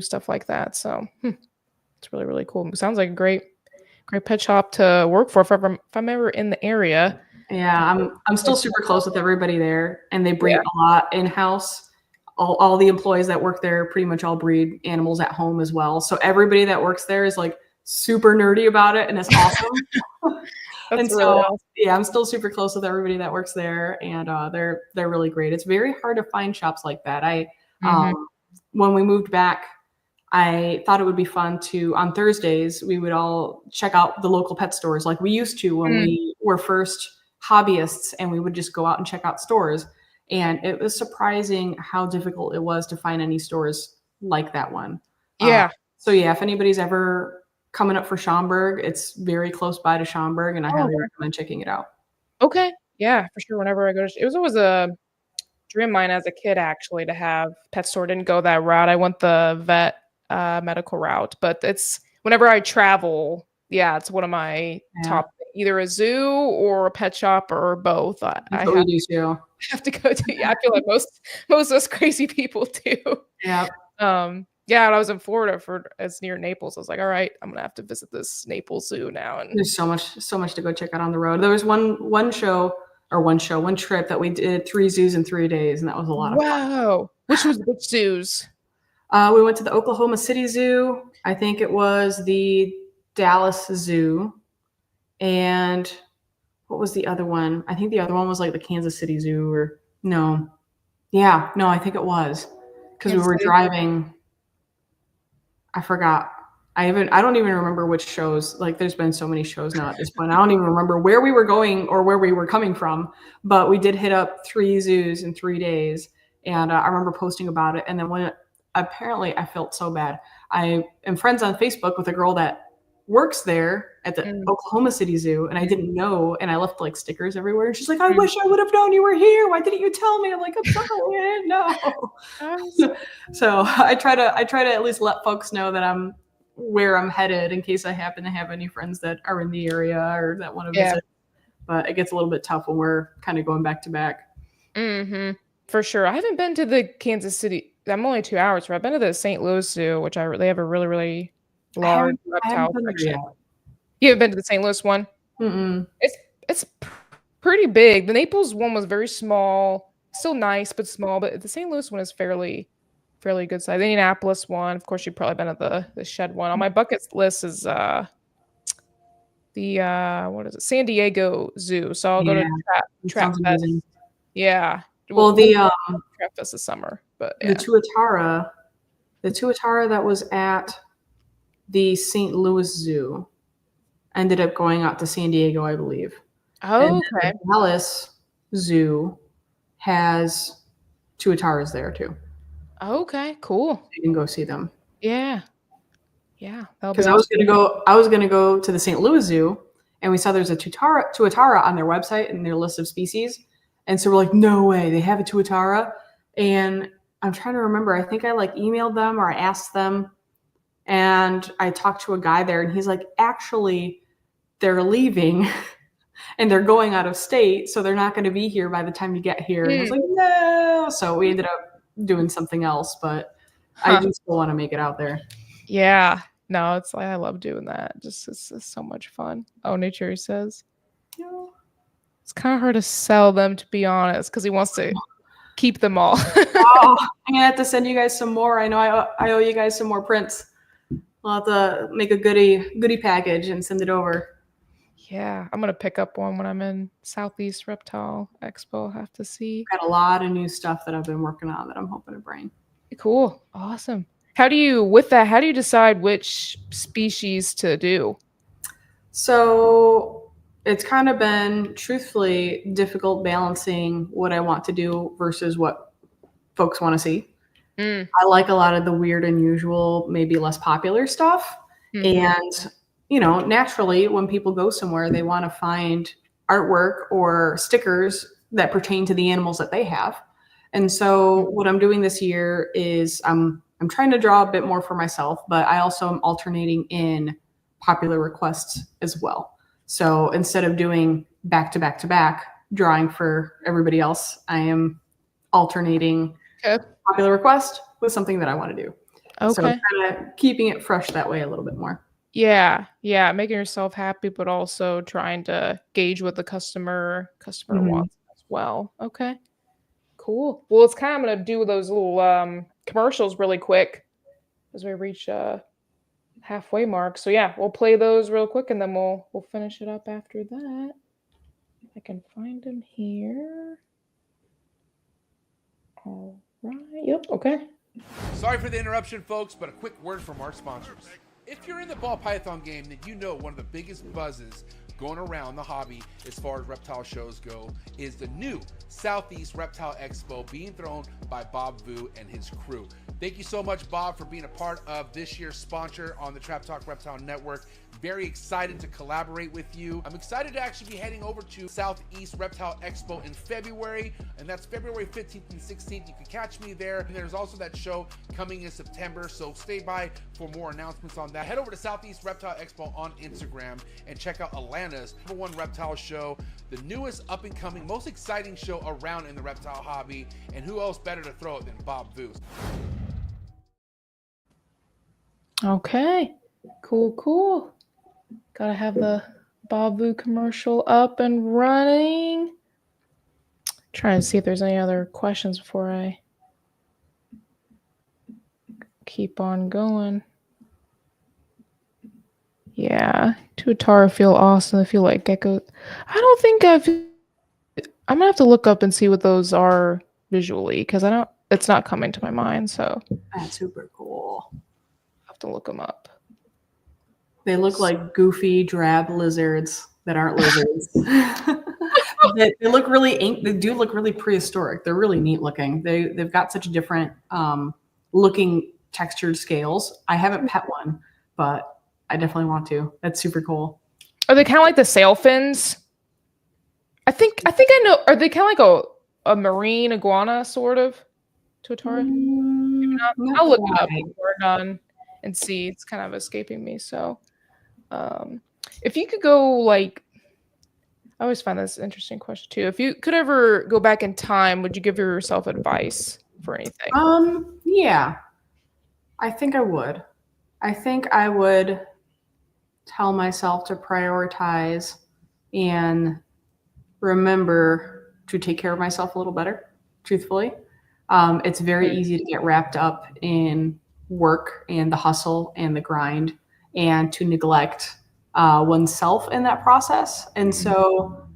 stuff like that. So it's really, really cool. It sounds like a great pet shop to work for if I'm ever in the area. Yeah, I'm still super close with everybody there, and they breed a lot in-house. All the employees that work there pretty much all breed animals at home as well. So everybody that works there is like super nerdy about it, and it's awesome. And so, really awesome. Yeah, I'm still super close with everybody that works there, and they're really great. It's very hard to find shops like that. When we moved back, I thought it would be fun to, on Thursdays, we would all check out the local pet stores like we used to when we were first hobbyists, and we would just go out and check out stores. And it was surprising how difficult it was to find any stores like that one. Yeah. So yeah, if anybody's ever coming up for Schaumburg, it's very close by to Schaumburg, and I highly recommend checking it out. Okay. Yeah, for sure. Whenever I go it was always dream of mine as a kid, actually, to have pet store. Didn't go that route. I went the vet medical route, but it's whenever I travel, yeah, it's one of my top, either a zoo or a pet shop or both. I we do too. have to go to. Yeah, I feel like most of us crazy people do. Yeah. Yeah, when I was in Florida it's near Naples. I was like, all right, I'm gonna have to visit this Naples Zoo now. And there's so much to go check out on the road. There was one trip that we did 3 zoos in 3 days, and that was a lot of fun. Wow. Which zoos? We went to the Oklahoma City Zoo. I think it was the Dallas Zoo. And what was the other one? I think the other one was like the Kansas City Zoo or no. Yeah, no, I think it was. Because we were driving. I forgot. I don't even remember which shows. Like, there's been so many shows now at this point. I don't even remember where we were going or where we were coming from. But we did hit up 3 zoos in 3 days. And I remember posting about it. And then apparently I felt so bad. I am friends on Facebook with a girl that works there at the Oklahoma City Zoo, and I didn't know, and I left like stickers everywhere. And she's like, I wish I would have known you were here. Why didn't you tell me? I'm like, I'm sorry, I didn't know. So I try to at least let folks know that I'm where I'm headed in case I happen to have any friends that are in the area or that want to visit. But it gets a little bit tough when we're kind of going back to back. Mm-hmm. For sure. I haven't been to the Kansas City. I'm only 2 hours from. I've been to the St. Louis Zoo, which they have a really, really large reptile section. You haven't been to the St. Louis one? Mm-mm. It's pretty big. The Naples one was very small, still nice but small. But the St. Louis one is fairly good size. The Indianapolis one, of course, you've probably been at the Shed one. On my bucket list is what is it? San Diego Zoo. So I'll go to Trap Fest. Yeah. Well, Trap Fest this summer, but the Tuatara that was at the St. Louis Zoo ended up going out to San Diego, I believe. Oh, okay. The Dallas Zoo has Tuataras there too. Okay, cool. You can go see them. Yeah. Because I was gonna go to the St. Louis Zoo, and we saw there's a Tuatara on their website and their list of species, and so we're like, no way, they have a Tuatara. And I'm trying to remember. I think I like emailed them or I asked them, and I talked to a guy there, and he's like, actually, they're leaving, and they're going out of state, so they're not going to be here by the time you get here. And I was like, no. So we ended up doing something else, but I do still want to make it out there. Yeah. No, it's like I love doing that. It's so much fun. Oh, Nature says. Yeah. It's kind of hard to sell them, to be honest, because he wants to keep them all. I'm gonna have to send you guys some more. I know I owe you guys some more prints. I'll have to make a goodie package and send it over. Yeah, I'm gonna pick up one when I'm in Southeast Reptile Expo. I'll have to see. Got a lot of new stuff that I've been working on that I'm hoping to bring. Cool. Awesome. How do you decide which species to do? So it's kind of been, truthfully, difficult balancing what I want to do versus what folks want to see. I like a lot of the weird, unusual, maybe less popular stuff. And, naturally, when people go somewhere, they want to find artwork or stickers that pertain to the animals that they have. And so what I'm doing this year is I'm trying to draw a bit more for myself, but I also am alternating in popular requests as well. So instead of doing back to back to back drawing for everybody else, I am alternating popular request with something that I want to do. Okay. So kind of keeping it fresh that way a little bit more. Yeah. Making yourself happy, but also trying to gauge what the customer wants as well. Okay. Cool. Well, it's kind of going to do those little commercials really quick as we reach halfway mark. So yeah, we'll play those real quick and then we'll finish it up after that. If I can find them here. All right. Yep. Okay. Sorry for the interruption, folks, but a quick word from our sponsors. If you're in the ball python game, then you know one of the biggest buzzes going around the hobby as far as reptile shows go is the new Southeast Reptile Expo being thrown by Bob Vu and his crew. Thank you so much, Bob, for being a part of this year's sponsor on the Trap Talk Reptile Network. very excited to collaborate with you. I'm excited to actually be heading over to Southeast Reptile Expo in February, and that's February 15th and 16th. You can catch me there. And there's also that show coming in September, so stay by for more announcements on that. Head over to Southeast Reptile Expo on Instagram and check out Atlanta's #1 reptile show, the newest up-and-coming, most exciting show around in the reptile hobby, and who else better to throw it than Bob Voos. Okay, cool. Gotta have the Bob Vu commercial up and running. Trying to see if there's any other questions before I keep on going. Yeah, Tuatara feel awesome. I feel like gecko. I don't think I'm gonna have to look up and see what those are visually because it's not coming to my mind. So That's super cool. I have to look them up. They look like goofy, drab lizards that aren't lizards. They look really they do look really prehistoric. They're really neat looking. They've got such different looking textured scales. I haven't pet one, but I definitely want to. That's super cool. Are they kind of like the sail fins? I think I know. Are they kind of like a marine iguana sort of? Tuatara? I'll look it up when we're done and see. It's kind of escaping me. So, if you could go like, I always find this an interesting question too. If you could ever go back in time, would you give yourself advice for anything? Yeah, I think I would. I think I would tell myself to prioritize and remember to take care of myself a little better, truthfully. It's very easy to get wrapped up in work and the hustle and the grind and to neglect oneself in that process. And so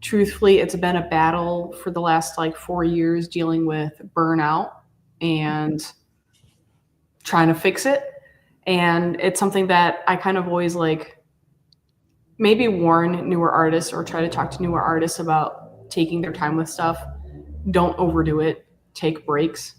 truthfully, it's been a battle for the last like 4 years dealing with burnout and trying to fix it. And it's something that I kind of always like maybe warn newer artists or try to talk to newer artists about taking their time with stuff. Don't overdo it. Take breaks.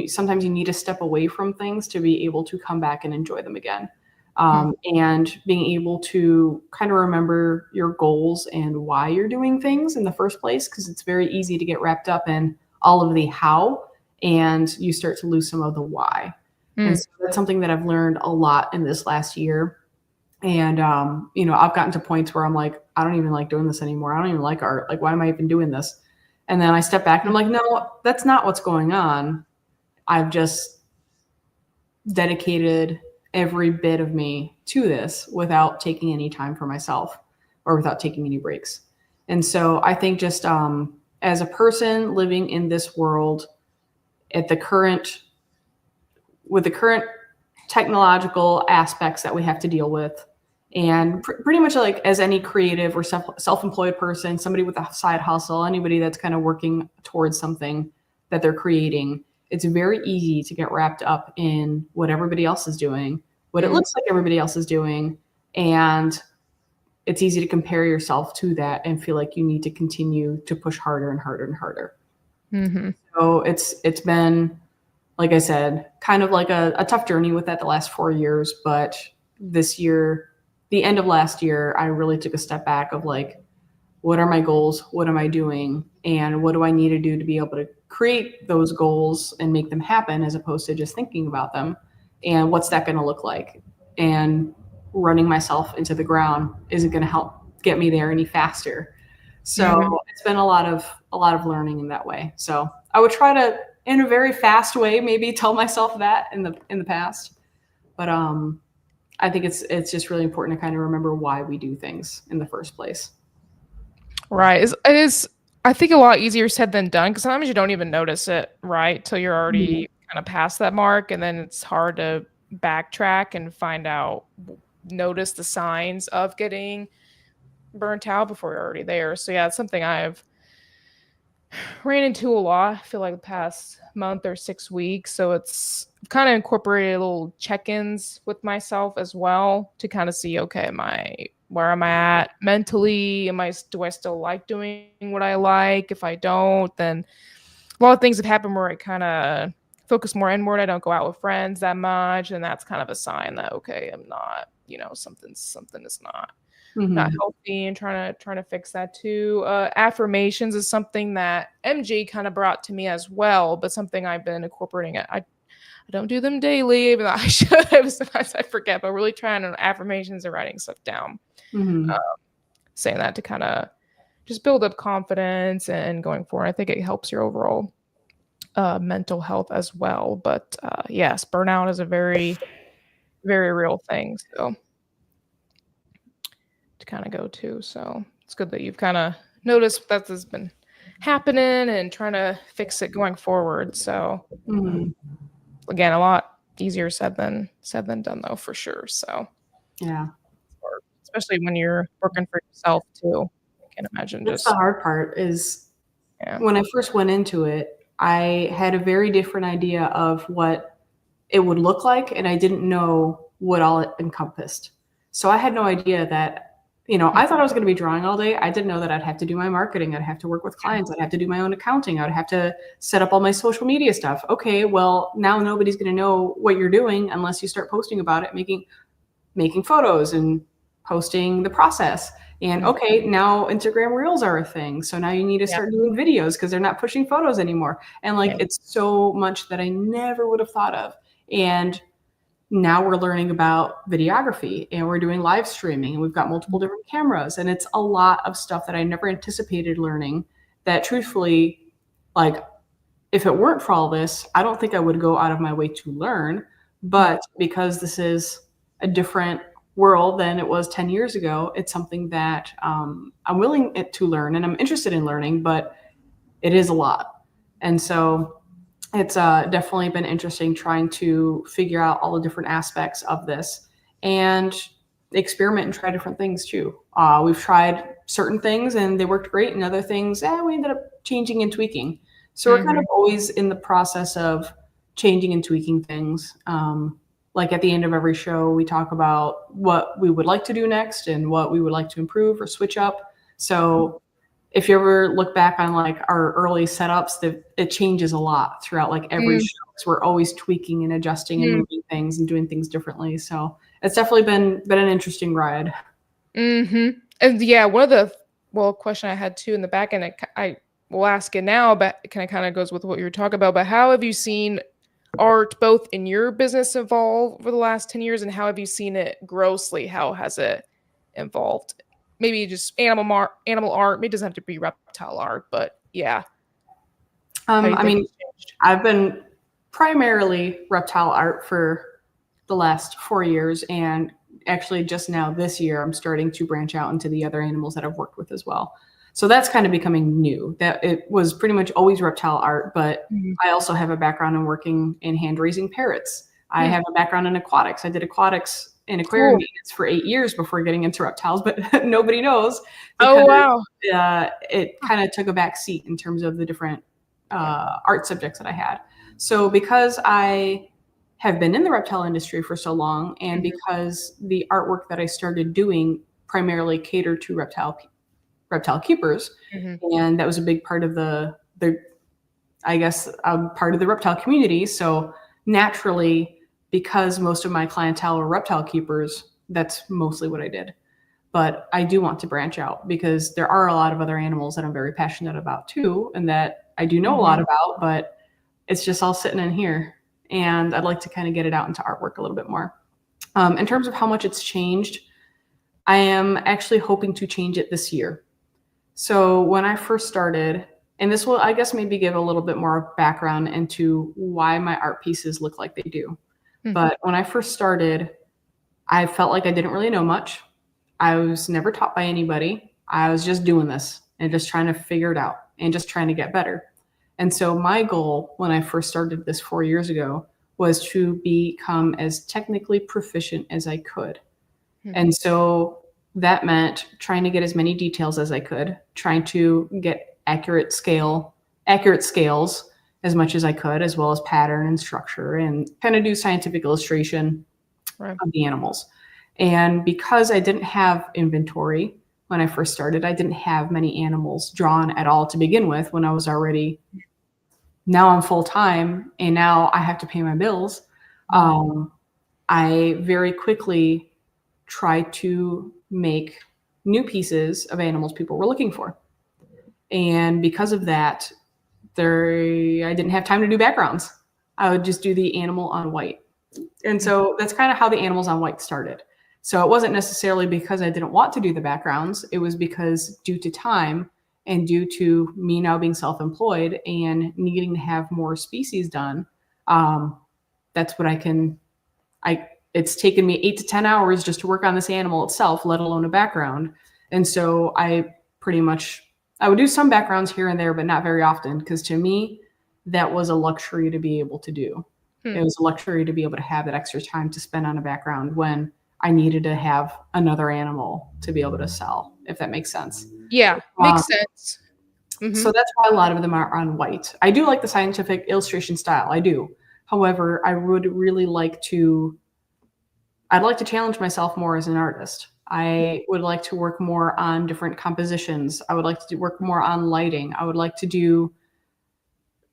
Sometimes you need to step away from things to be able to come back and enjoy them again. And being able to kind of remember your goals and why you're doing things in the first place, because it's very easy to get wrapped up in all of the how and you start to lose some of the why. And so that's something that I've learned a lot in this last year. And, I've gotten to points where I'm like, I don't even like doing this anymore. I don't even like art. Like, why am I even doing this? And then I step back and I'm like, no, that's not what's going on. I've just dedicated every bit of me to this without taking any time for myself or without taking any breaks. And so I think just as a person living in this world with the current technological aspects that we have to deal with, and pretty much like as any creative or self-employed person, somebody with a side hustle, anybody that's kind of working towards something that they're creating, it's very easy to get wrapped up in what everybody else is doing, what it looks like everybody else is doing. And it's easy to compare yourself to that and feel like you need to continue to push harder and harder and harder. So it's been, like I said, kind of like a tough journey with that the last 4 years. But this year, the end of last year, I really took a step back of like, what are my goals? What am I doing? And what do I need to do to be able to create those goals and make them happen, as opposed to just thinking about them? And what's that going to look like? And running myself into the ground isn't going to help get me there any faster. So it's been a lot of learning in that way. So I would try to, in a very fast way, maybe tell myself that in the past. But I think it's just really important to kind of remember why we do things in the first place. Right. It is, I think, a lot easier said than done, because sometimes you don't even notice it, right, till you're already kind of past that mark, and then it's hard to backtrack and notice the signs of getting burnt out before you're already there. So yeah, it's something I've ran into a lot, I feel like, the past month or 6 weeks. So it's kind of incorporated little check-ins with myself as well to kind of see, okay, where am I at mentally? Do I still like doing what I like? If I don't, then a lot of things have happened where I kind of focus more inward. I don't go out with friends that much. And that's kind of a sign that, okay, I'm not something is not healthy, and trying to fix that too. Affirmations is something that MG kind of brought to me as well, but something I've been incorporating. I don't do them daily, but I should. Sometimes I forget, but really trying on affirmations and writing stuff down. Saying that to kind of just build up confidence and going forward. I think it helps your overall mental health as well. But yes, burnout is a very, very real thing. So to kind of go to. So it's good that you've kind of noticed that has been happening and trying to fix it going forward. So again, a lot easier said than done, though, for sure. So yeah, especially when you're working for yourself too. I can imagine. That's the hard part is when I first went into it, I had a very different idea of what it would look like, and I didn't know what all it encompassed. So I had no idea that, I thought I was going to be drawing all day. I didn't know that I'd have to do my marketing. I'd have to work with clients. I'd have to do my own accounting. I'd have to set up all my social media stuff. Okay, well, now nobody's going to know what you're doing unless you start posting about it, making photos and posting the process. And okay, now Instagram Reels are a thing. So now you need to start doing videos because they're not pushing photos anymore. And it's so much that I never would have thought of. And now we're learning about videography, and we're doing live streaming, and we've got multiple different cameras. And it's a lot of stuff that I never anticipated learning that truthfully, if it weren't for all this, I don't think I would go out of my way to learn. But because this is a different world than it was 10 years ago, it's something that I'm willing to learn, and I'm interested in learning, but it is a lot. And so it's definitely been interesting trying to figure out all the different aspects of this and experiment and try different things too. We've tried certain things and they worked great, and other things, we ended up changing and tweaking. So we're kind of always in the process of changing and tweaking things. At the end of every show, we talk about what we would like to do next and what we would like to improve or switch up. So if you ever look back on our early setups, it changes a lot throughout every show. So we're always tweaking and adjusting and moving things and doing things differently. So it's definitely been an interesting ride. And one of the question I had too in the back end, I will ask it now, but it kind of goes with what you were talking about. But how have you seen art both in your business evolve over the last 10 years, and how have you seen it grossly? How has it evolved? Maybe just animal art. It doesn't have to be reptile art, but yeah. I've been primarily reptile art for the last 4 years, and actually just now this year, I'm starting to branch out into the other animals that I've worked with as well. So that's kind of becoming new. That it was pretty much always reptile art, but I also have a background in working in hand raising parrots. I have a background in aquatics. I did aquatics in aquarium maintenance for 8 years before getting into reptiles, but nobody knows. Oh, wow. It kind of took a back seat in terms of the different art subjects that I had. So because I have been in the reptile industry for so long, and because the artwork that I started doing primarily catered to reptile keepers, and that was a big part of the part of the reptile community. So naturally, because most of my clientele were reptile keepers, that's mostly what I did. But I do want to branch out because there are a lot of other animals that I'm very passionate about too, and that I do know a lot about, but it's just all sitting in here, and I'd like to kind of get it out into artwork a little bit more. In terms of how much it's changed, I am actually hoping to change it this year. So when I first started, and this will, I guess, maybe give a little bit more background into why my art pieces look like they do. But when I first started, I felt like I didn't really know much. I was never taught by anybody. I was just doing this and just trying to figure it out and just trying to get better. And so my goal when I first started this 4 years ago was to become as technically proficient as I could. And so that meant trying to get as many details as I could, trying to get accurate scales as much as I could, as well as pattern and structure, and kind of do scientific illustration of the animals. And because I didn't have inventory when I first started, I didn't have many animals drawn at all to begin with when I was already, now I'm full time and now I have to pay my bills. I very quickly try to make new pieces of animals people were looking for. And because of that, I didn't have time to do backgrounds. I would just do the animal on white. And so that's kind of how the animals on white started. So it wasn't necessarily because I didn't want to do the backgrounds. It was because due to time and due to me now being self-employed and needing to have more species done, that's what it's taken me 8 to 10 hours just to work on this animal itself, let alone a background. And so I would do some backgrounds here and there, but not very often, because to me, that was a luxury to be able to do. It was a luxury to be able to have that extra time to spend on a background when I needed to have another animal to be able to sell, if that makes sense. Yeah, makes sense. So that's why a lot of them are on white. I do like the scientific illustration style. I do. However, I would really I'd like to challenge myself more as an artist. I would like to work more on different compositions. I would like to work more on lighting. I would like to do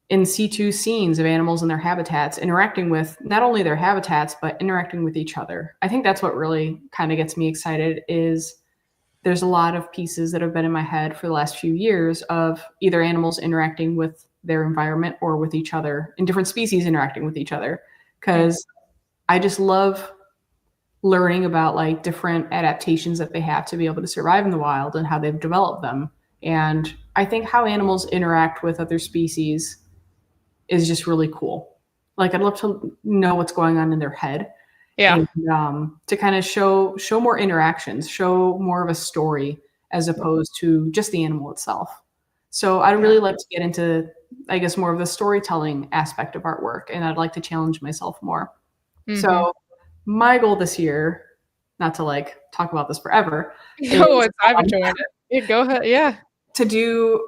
in situ scenes of animals in their habitats, interacting with not only their habitats, but interacting with each other. I think that's what really kind of gets me excited is there's a lot of pieces that have been in my head for the last few years of either animals interacting with their environment or with each other, and different species interacting with each other. Because I just love learning about like different adaptations that they have to be able to survive in the wild and how they've developed them. And I think how animals interact with other species is just really cool. Like I'd love to know what's going on in their head. Yeah. And, to kind of show more interactions, show more of a story as opposed to just the animal itself. So I'd really like to get into, I guess, more of the storytelling aspect of artwork, and I'd like to challenge myself more. So my goal this year, not to like talk about this forever. No, I've enjoyed it. Yeah, go ahead. Yeah. To do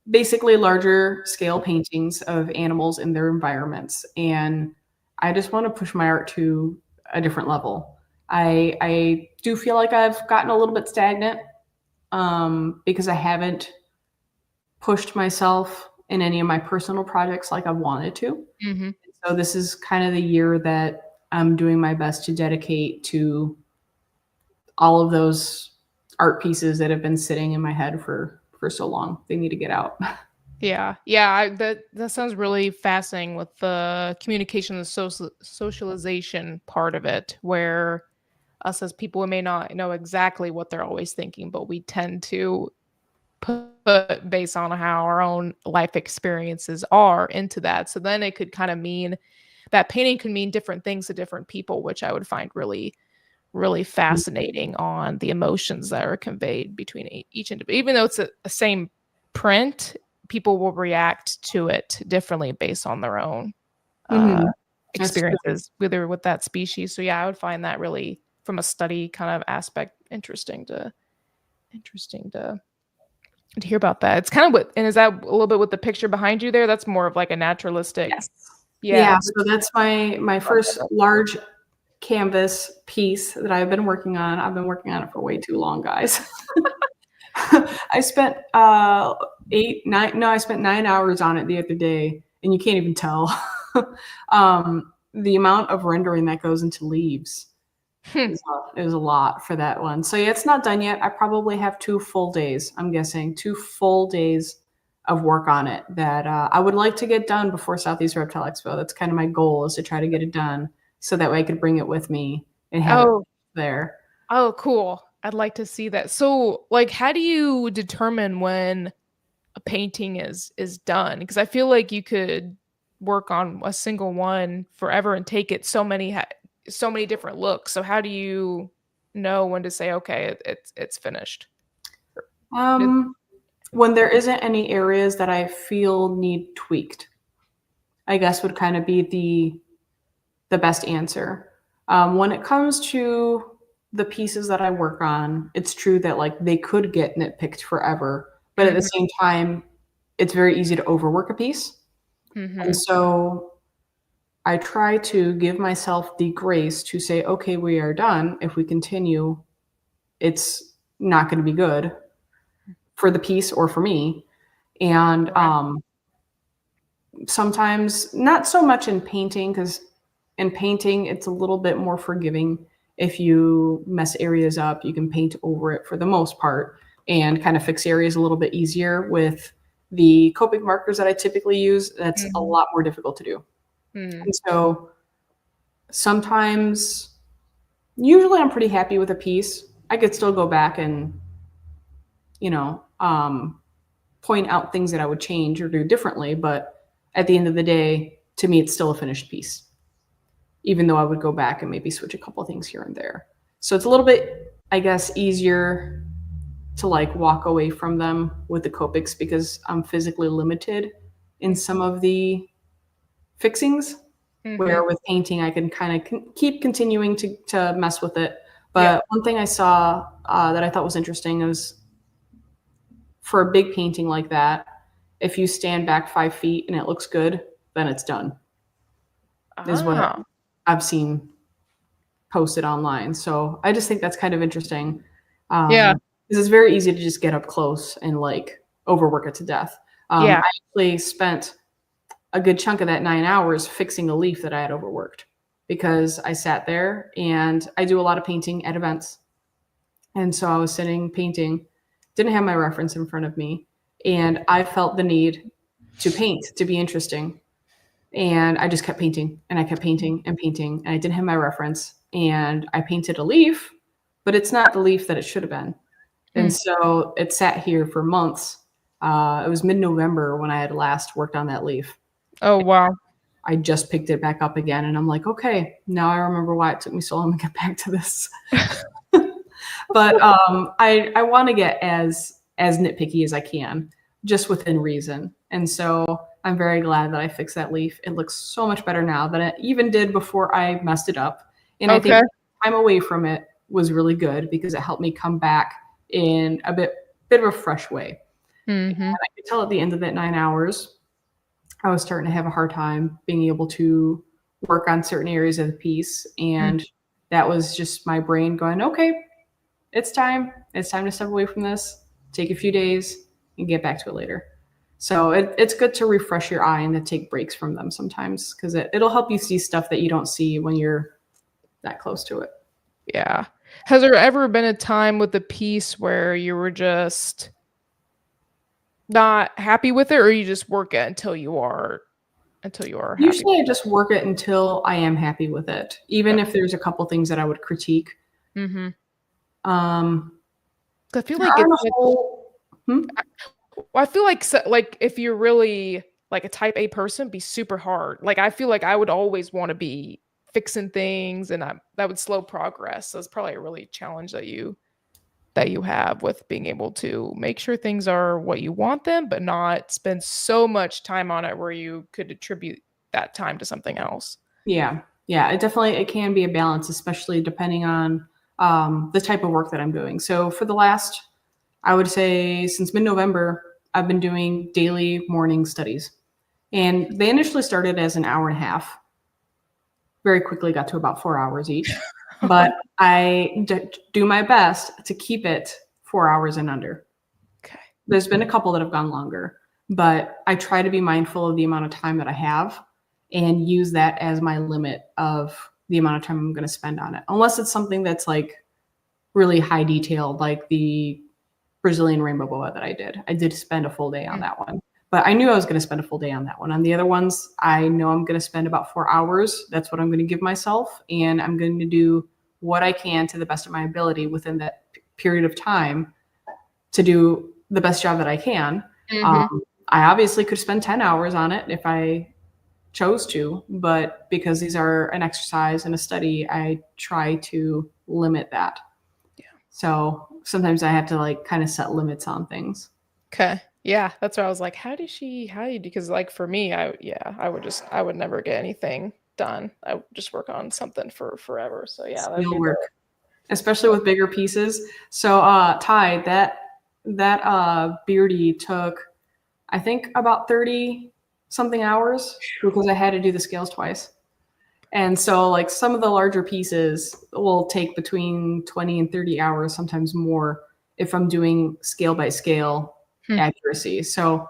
basically larger scale paintings of animals in their environments. And I just want to push my art to a different level. I do feel like I've gotten a little bit stagnant because I haven't pushed myself in any of my personal projects like I wanted to. So this is kind of the year that I'm doing my best to dedicate to all of those art pieces that have been sitting in my head for so long. They need to get out. Yeah. That sounds really fascinating with the communication and socialization part of it, where us as people, we may not know exactly what they're always thinking, but we tend to put based on how our own life experiences are into that. So then it could kind of mean that painting could mean different things to different people, which I would find really, really fascinating on the emotions that are conveyed between each individual. Even though it's the same print, people will react to it differently based on their own experiences, whether with that species. So yeah, I would find that really, from a study kind of aspect, interesting to hear about that. It's kind of what, and is that a little bit with the picture behind you there? That's more of like a naturalistic. Yes. Yeah. So that's my first large canvas piece that I've been working on. I've been working on it for way too long, guys. I spent 9 hours on it the other day, and you can't even tell the amount of rendering that goes into leaves. It was a lot for that one. So yeah, it's not done yet. I probably have 2 full days. I'm guessing 2 full days of work on it that I would like to get done before Southeast Reptile Expo. That's kind of my goal, is to try to get it done so that way I could bring it with me and have it there. Oh, cool. I'd like to see that. So like, how do you determine when a painting is done? Because I feel like you could work on a single one forever and take it so many different looks. So how do you know when to say, okay, it's finished? When there isn't any areas that I feel need tweaked, I guess would kind of be the best answer. When it comes to the pieces that I work on, it's true that like they could get nitpicked forever, but at the same time, it's very easy to overwork a piece. And so I try to give myself the grace to say, okay, we are done. If we continue, it's not going to be good for the piece or for me. And sometimes not so much in painting, because in painting, it's a little bit more forgiving if you mess areas up, you can paint over it for the most part and kind of fix areas a little bit easier. With the Copic markers that I typically use, that's a lot more difficult to do. And so sometimes, usually I'm pretty happy with a piece. I could still go back and, you know, point out things that I would change or do differently. But at the end of the day, to me, it's still a finished piece, even though I would go back and maybe switch a couple of things here and there. So it's a little bit, I guess, easier to like walk away from them with the Copics because I'm physically limited in some of the fixings, where with painting, I can kind of keep continuing to mess with it. But one thing I saw that I thought was interesting is for a big painting like that, if you stand back 5 feet and it looks good, then it's done. Is what I've seen posted online. So I just think that's kind of interesting. Because it's very easy to just get up close and like overwork it to death. I actually spent a good chunk of that 9 hours fixing a leaf that I had overworked because I sat there and I do a lot of painting at events. And so I was sitting painting, didn't have my reference in front of me, and I felt the need to paint, to be interesting. And I just kept painting and I kept painting and painting, and I didn't have my reference, and I painted a leaf, but it's not the leaf that it should have been. And so it sat here for months. It was mid-November when I had last worked on that leaf. Oh, wow. I just picked it back up again, and I'm like, okay, now I remember why it took me so long to get back to this. But I want to get as nitpicky as I can, just within reason. And so I'm very glad that I fixed that leaf. It looks so much better now than it even did before I messed it up. And I think time away from it was really good because it helped me come back in a bit of a fresh way. And I could tell at the end of that 9 hours, I was starting to have a hard time being able to work on certain areas of the piece. And that was just my brain going, okay, it's time. It's time to step away from this, take a few days and get back to it later. So it's good to refresh your eye and to take breaks from them sometimes, because it'll help you see stuff that you don't see when you're that close to it. Yeah. Has there ever been a time with the piece where you were just not happy with it, or you just work it until you are happy? Usually I just work it until I am happy with it, even if there's a couple things that I would critique. I feel like I feel like if you're really like a type A person, it'd be super hard. Like I feel like I would always want to be fixing things, and that would slow progress. So it's probably a really challenge that you have with being able to make sure things are what you want them, but not spend so much time on it where you could attribute that time to something else. Yeah. It can be a balance, especially depending on the type of work that I'm doing. So for the last, I would say since mid-November, I've been doing daily morning studies. And they initially started as an hour and a half. Very quickly got to about 4 hours each. But I do my best to keep it 4 hours and under. Okay. There's been a couple that have gone longer, but I try to be mindful of the amount of time that I have and use that as my limit of the amount of time I'm going to spend on it. Unless it's something that's like really high detailed, like the Brazilian rainbow boa that I did. I did spend a full day on that one, but I knew I was going to spend a full day on that one. On the other ones, I know I'm going to spend about 4 hours. That's what I'm going to give myself. And I'm going to do what I can to the best of my ability within that period of time to do the best job that I can. I obviously could spend 10 hours on it if I chose to, but because these are an exercise and a study, I try to limit that. Yeah. So sometimes I have to like kind of set limits on things. Okay. Yeah. That's why I was like, how do you, because like for me, I would never get anything done. I would just work on something for forever. So yeah, that'd work, especially with bigger pieces. So Ty, that beardy took, I think about 30 something hours because I had to do the scales twice. And so like some of the larger pieces will take between 20 and 30 hours, sometimes more, if I'm doing scale by scale accuracy. So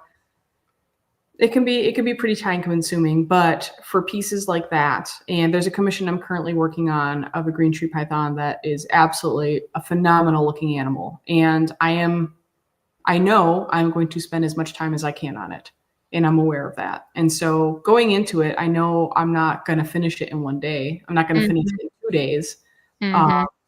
It can be pretty time consuming, but for pieces like that, and there's a commission I'm currently working on of a green tree python that is absolutely a phenomenal looking animal. And I know I'm going to spend as much time as I can on it. And I'm aware of that. And so going into it, I know I'm not going to finish it in one day. I'm not going to finish it in 2 days.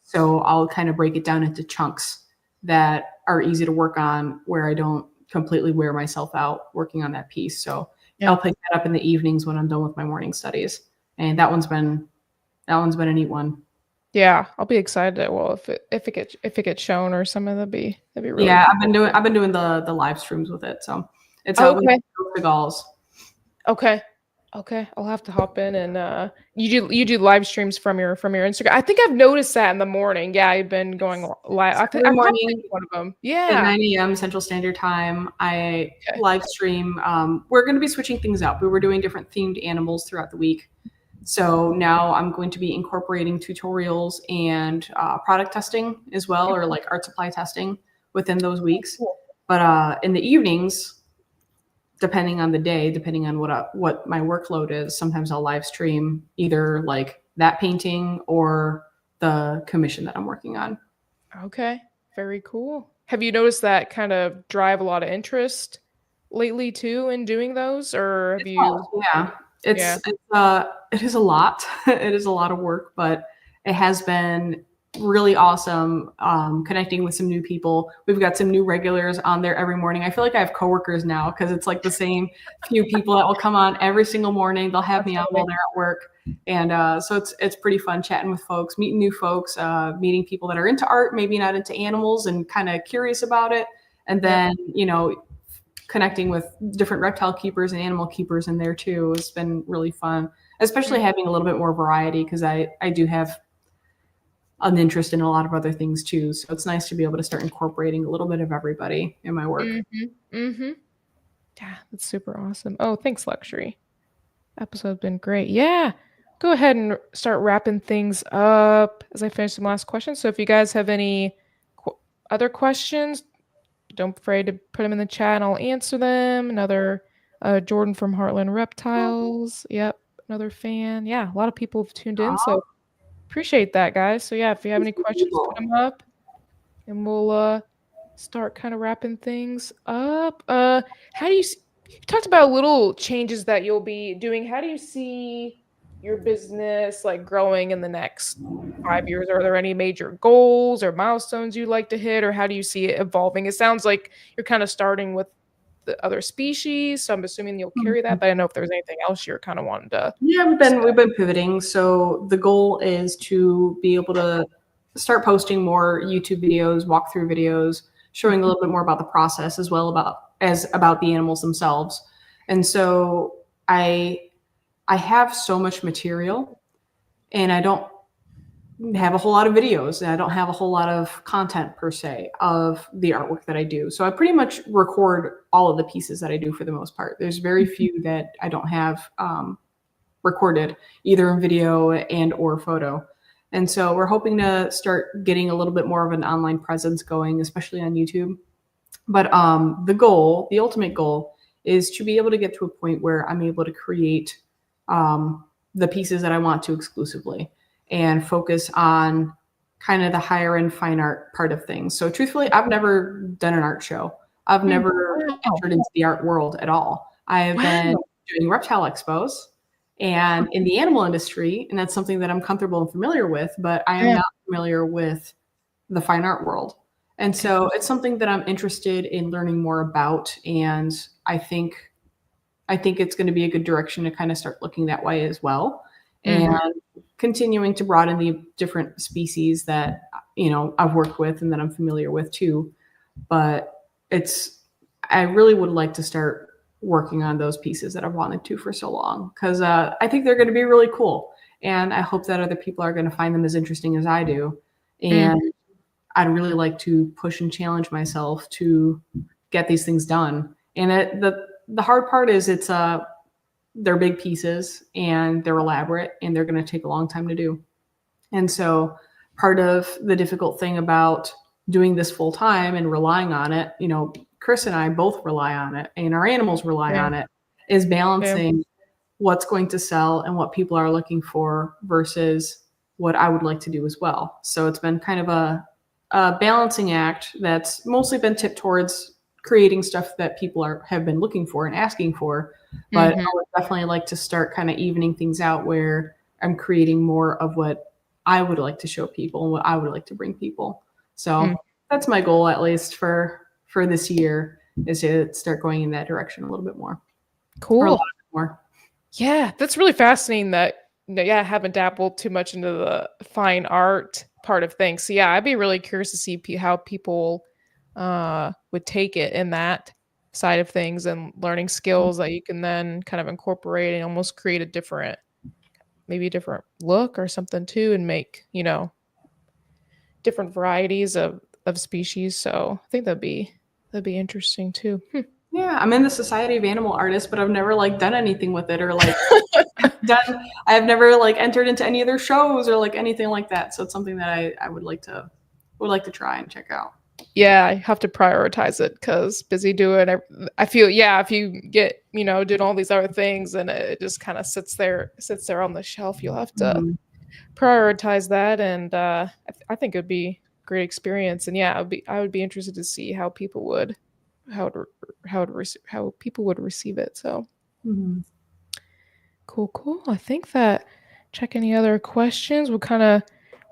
So I'll kind of break it down into chunks that are easy to work on where I don't completely wear myself out working on that piece. So I'll pick that up in the evenings when I'm done with my morning studies. And that one's been a neat one. Yeah, I'll be excited. Well, if it gets shown or something, that'd be really yeah. cool. I've been doing the live streams with it. So it's okay. The galls. Okay. I'll have to hop in and you do live streams from your Instagram. I think I've noticed that in the morning. Yeah, I've been going live. I think I'm probably one of them. Yeah. At 9 a.m. Central Standard Time, I live stream. We're going to be switching things up. We were doing different themed animals throughout the week. So now I'm going to be incorporating tutorials and product testing as well, or like art supply testing within those weeks. But in the evenings, depending on the day, depending on what my workload is, sometimes I'll live stream either like that painting or the commission that I'm working on. Okay, very cool. Have you noticed that kind of drive a lot of interest lately too in doing those, or have you? Yeah, it is a lot. It is a lot of work, but it has been really awesome connecting with some new people. We've got some new regulars on there every morning. I feel like I have coworkers now because it's like the same few people that will come on every single morning. They'll have me on while they're at work. And so it's pretty fun chatting with folks, meeting new folks, meeting people that are into art, maybe not into animals and kind of curious about it. And then, connecting with different reptile keepers and animal keepers in there too has been really fun, especially having a little bit more variety because I do have an interest in a lot of other things too. So it's nice to be able to start incorporating a little bit of everybody in my work. Yeah, that's super awesome. Oh, thanks, Luxury. Episode's been great. Yeah. Go ahead and start wrapping things up as I finish some last questions. So if you guys have any other questions, don't be afraid to put them in the chat and I'll answer them. Another Jordan from Heartland Reptiles. Yep. Another fan. Yeah. A lot of people have tuned in. So appreciate that, guys. So yeah, if you have any questions, put them up and we'll start kind of wrapping things up. How do you talked about little changes that you'll be doing. How do you see your business like growing in the next 5 years? Are there any major goals or milestones you'd like to hit, or how do you see it evolving? It sounds like you're kind of starting with the other species, so I'm assuming you'll carry that, but I don't know if there's anything else you're kind of wanting to. Yeah, we've been pivoting. So the goal is to be able to start posting more YouTube videos, walkthrough videos, showing a little bit more about the process as well about the animals themselves. And so I have so much material and I don't have a whole lot of videos and I don't have a whole lot of content per se of the artwork that I do. So I pretty much record all of the pieces that I do for the most part. There's very few that I don't have recorded either in video and or photo. And so we're hoping to start getting a little bit more of an online presence going, especially on YouTube. But the ultimate goal is to be able to get to a point where I'm able to create the pieces that I want to exclusively and focus on kind of the higher end fine art part of things. So truthfully, I've never done an art show. I've never entered into the art world at all. I have been doing reptile expos and in the animal industry, and that's something that I'm comfortable and familiar with, but I am not familiar with the fine art world. And so it's something that I'm interested in learning more about. And I think it's going to be a good direction to kind of start looking that way as well. And continuing to broaden the different species that, I've worked with and that I'm familiar with too. But I really would like to start working on those pieces that I've wanted to for so long, because I think they're going to be really cool. And I hope that other people are going to find them as interesting as I do. And I'd really like to push and challenge myself to get these things done. And the hard part is they're big pieces and they're elaborate and they're going to take a long time to do. And so part of the difficult thing about doing this full time and relying on it, Chris and I both rely on it and our animals rely on it, is balancing what's going to sell and what people are looking for versus what I would like to do as well. So it's been kind of a balancing act that's mostly been tipped towards creating stuff that people have been looking for and asking for. But I would definitely like to start kind of evening things out where I'm creating more of what I would like to show people and what I would like to bring people. So that's my goal, at least for this year, is to start going in that direction a little bit more. Cool. Or a lot more. Yeah, that's really fascinating that, I haven't dabbled too much into the fine art part of things. So yeah, I'd be really curious to see how people would take it in that side of things, and learning skills that you can then kind of incorporate and almost create a different look or something too, and make, different varieties of species. So I think that'd be interesting too. Yeah, I'm in the Society of Animal Artists, but I've never done anything with it, or I've never entered into any of their shows or anything like that. So it's something that I would like to try and check out. Yeah, I have to prioritize it because busy doing. I feel if you get doing all these other things and it just kind of sits there on the shelf, you'll have to prioritize that. And I think it would be a great experience. And yeah, I would be interested to see how people would people would receive it. So cool. I think that check any other questions. We'll kind of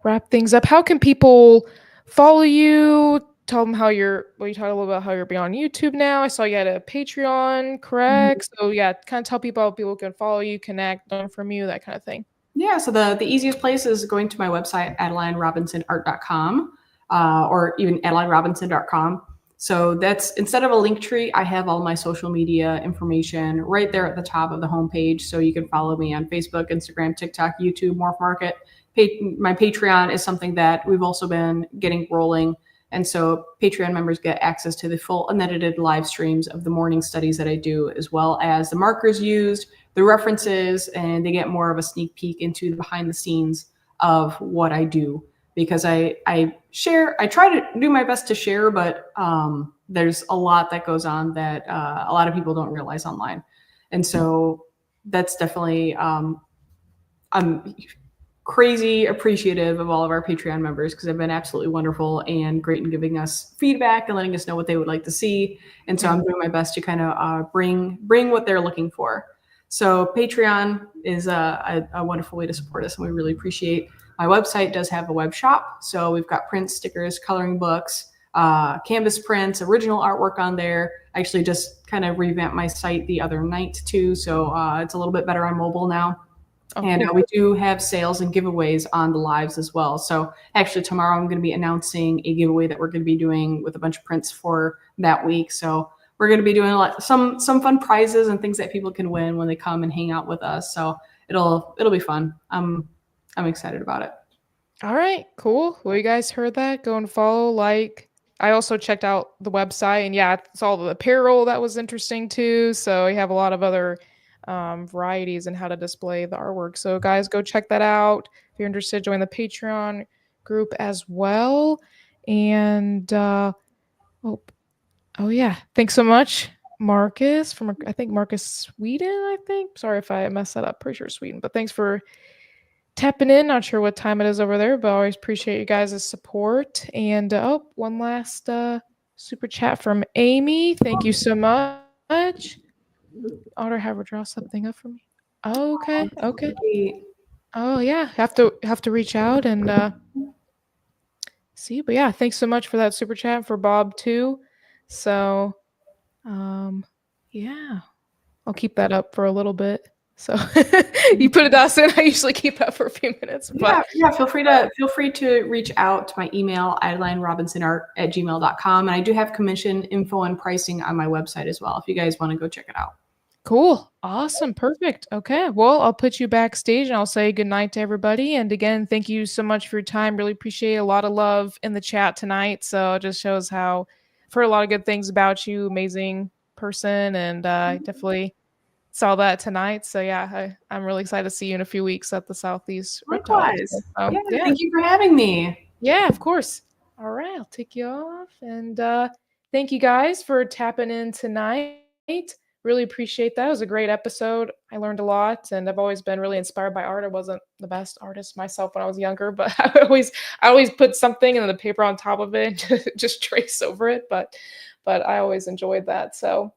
wrap things up. How can people follow you? Tell them you talk a little about how you're beyond YouTube now. I saw you had a Patreon, correct? So yeah, kind of tell people how people can follow you, connect, learn from you, that kind of thing. Yeah, so the easiest place is going to my website, AdelineRobinsonArt.com, or even AdelineRobinson.com. So that's, instead of a link tree, I have all my social media information right there at the top of the homepage. So you can follow me on Facebook, Instagram, TikTok, YouTube, MORPH Market. My Patreon is something that we've also been getting rolling. And so Patreon members get access to the full unedited live streams of the morning studies that I do, as well as the markers used, the references, and they get more of a sneak peek into the behind the scenes of what I do. Because I try to do my best to share, but there's a lot that goes on that a lot of people don't realize online. And so that's definitely, I'm crazy appreciative of all of our Patreon members, because they've been absolutely wonderful and great in giving us feedback and letting us know what they would like to see. And so I'm doing my best to kind of bring what they're looking for. So Patreon is a wonderful way to support us, and we really appreciate. My website does have a web shop. So we've got prints, stickers, coloring books, canvas prints, original artwork on there. I actually just kind of revamped my site the other night too. So it's a little bit better on mobile now. And we do have sales and giveaways on the lives as well. So actually tomorrow I'm going to be announcing a giveaway that we're going to be doing with a bunch of prints for that week. So we're going to be doing some fun prizes and things that people can win when they come and hang out with us. So it'll be fun. I'm excited about it. All right, cool. Well, you guys heard that. Go and follow, like. I also checked out the website, and yeah, it's all the apparel that was interesting too. So we have a lot of other varieties and how to display the artwork. So guys, go check that out. If you're interested, join the Patreon group as well. And oh yeah, thanks so much, Marcus from Marcus Sweden. Sorry if I messed that up. Pretty sure Sweden, but thanks for tapping in. Not sure what time it is over there, but I always appreciate you guys' support. And one last super chat from Amy. Thank you so much. Ought to have her draw something up for me. Okay. Oh yeah, have to reach out and see. But yeah, thanks so much for that super chat for Bob too. So yeah, I'll keep that up for a little bit. So you put it down soon. I usually keep that for a few minutes. But yeah. Feel free to reach out to my email, AdelineRobinsonArt@gmail.com. And I do have commission info and pricing on my website as well, if you guys want to go check it out. Cool. Awesome. Perfect. Okay. Well, I'll put you backstage and I'll say good night to everybody. And again, thank you so much for your time. Really appreciate a lot of love in the chat tonight. So it just shows how I've heard a lot of good things about you. Amazing person. And I definitely saw that tonight. So yeah, I'm really excited to see you in a few weeks at the Southeast Reptile. Yeah, thank you for having me. Yeah, of course. All right, I'll take you off. And thank you guys for tapping in tonight. really appreciate that. It was a great episode. I learned a lot, and I've always been really inspired by art. I wasn't the best artist myself when I was younger, but I always put something and then the paper on top of it and just trace over it. But I always enjoyed that. So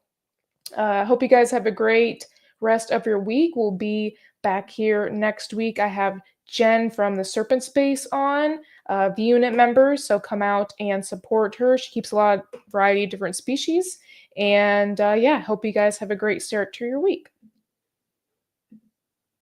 I hope you guys have a great rest of your week. We'll be back here next week. I have Jen from the Serpent Space on, the unit member, so come out and support her. She keeps a lot of variety of different species. And yeah, hope you guys have a great start to your week.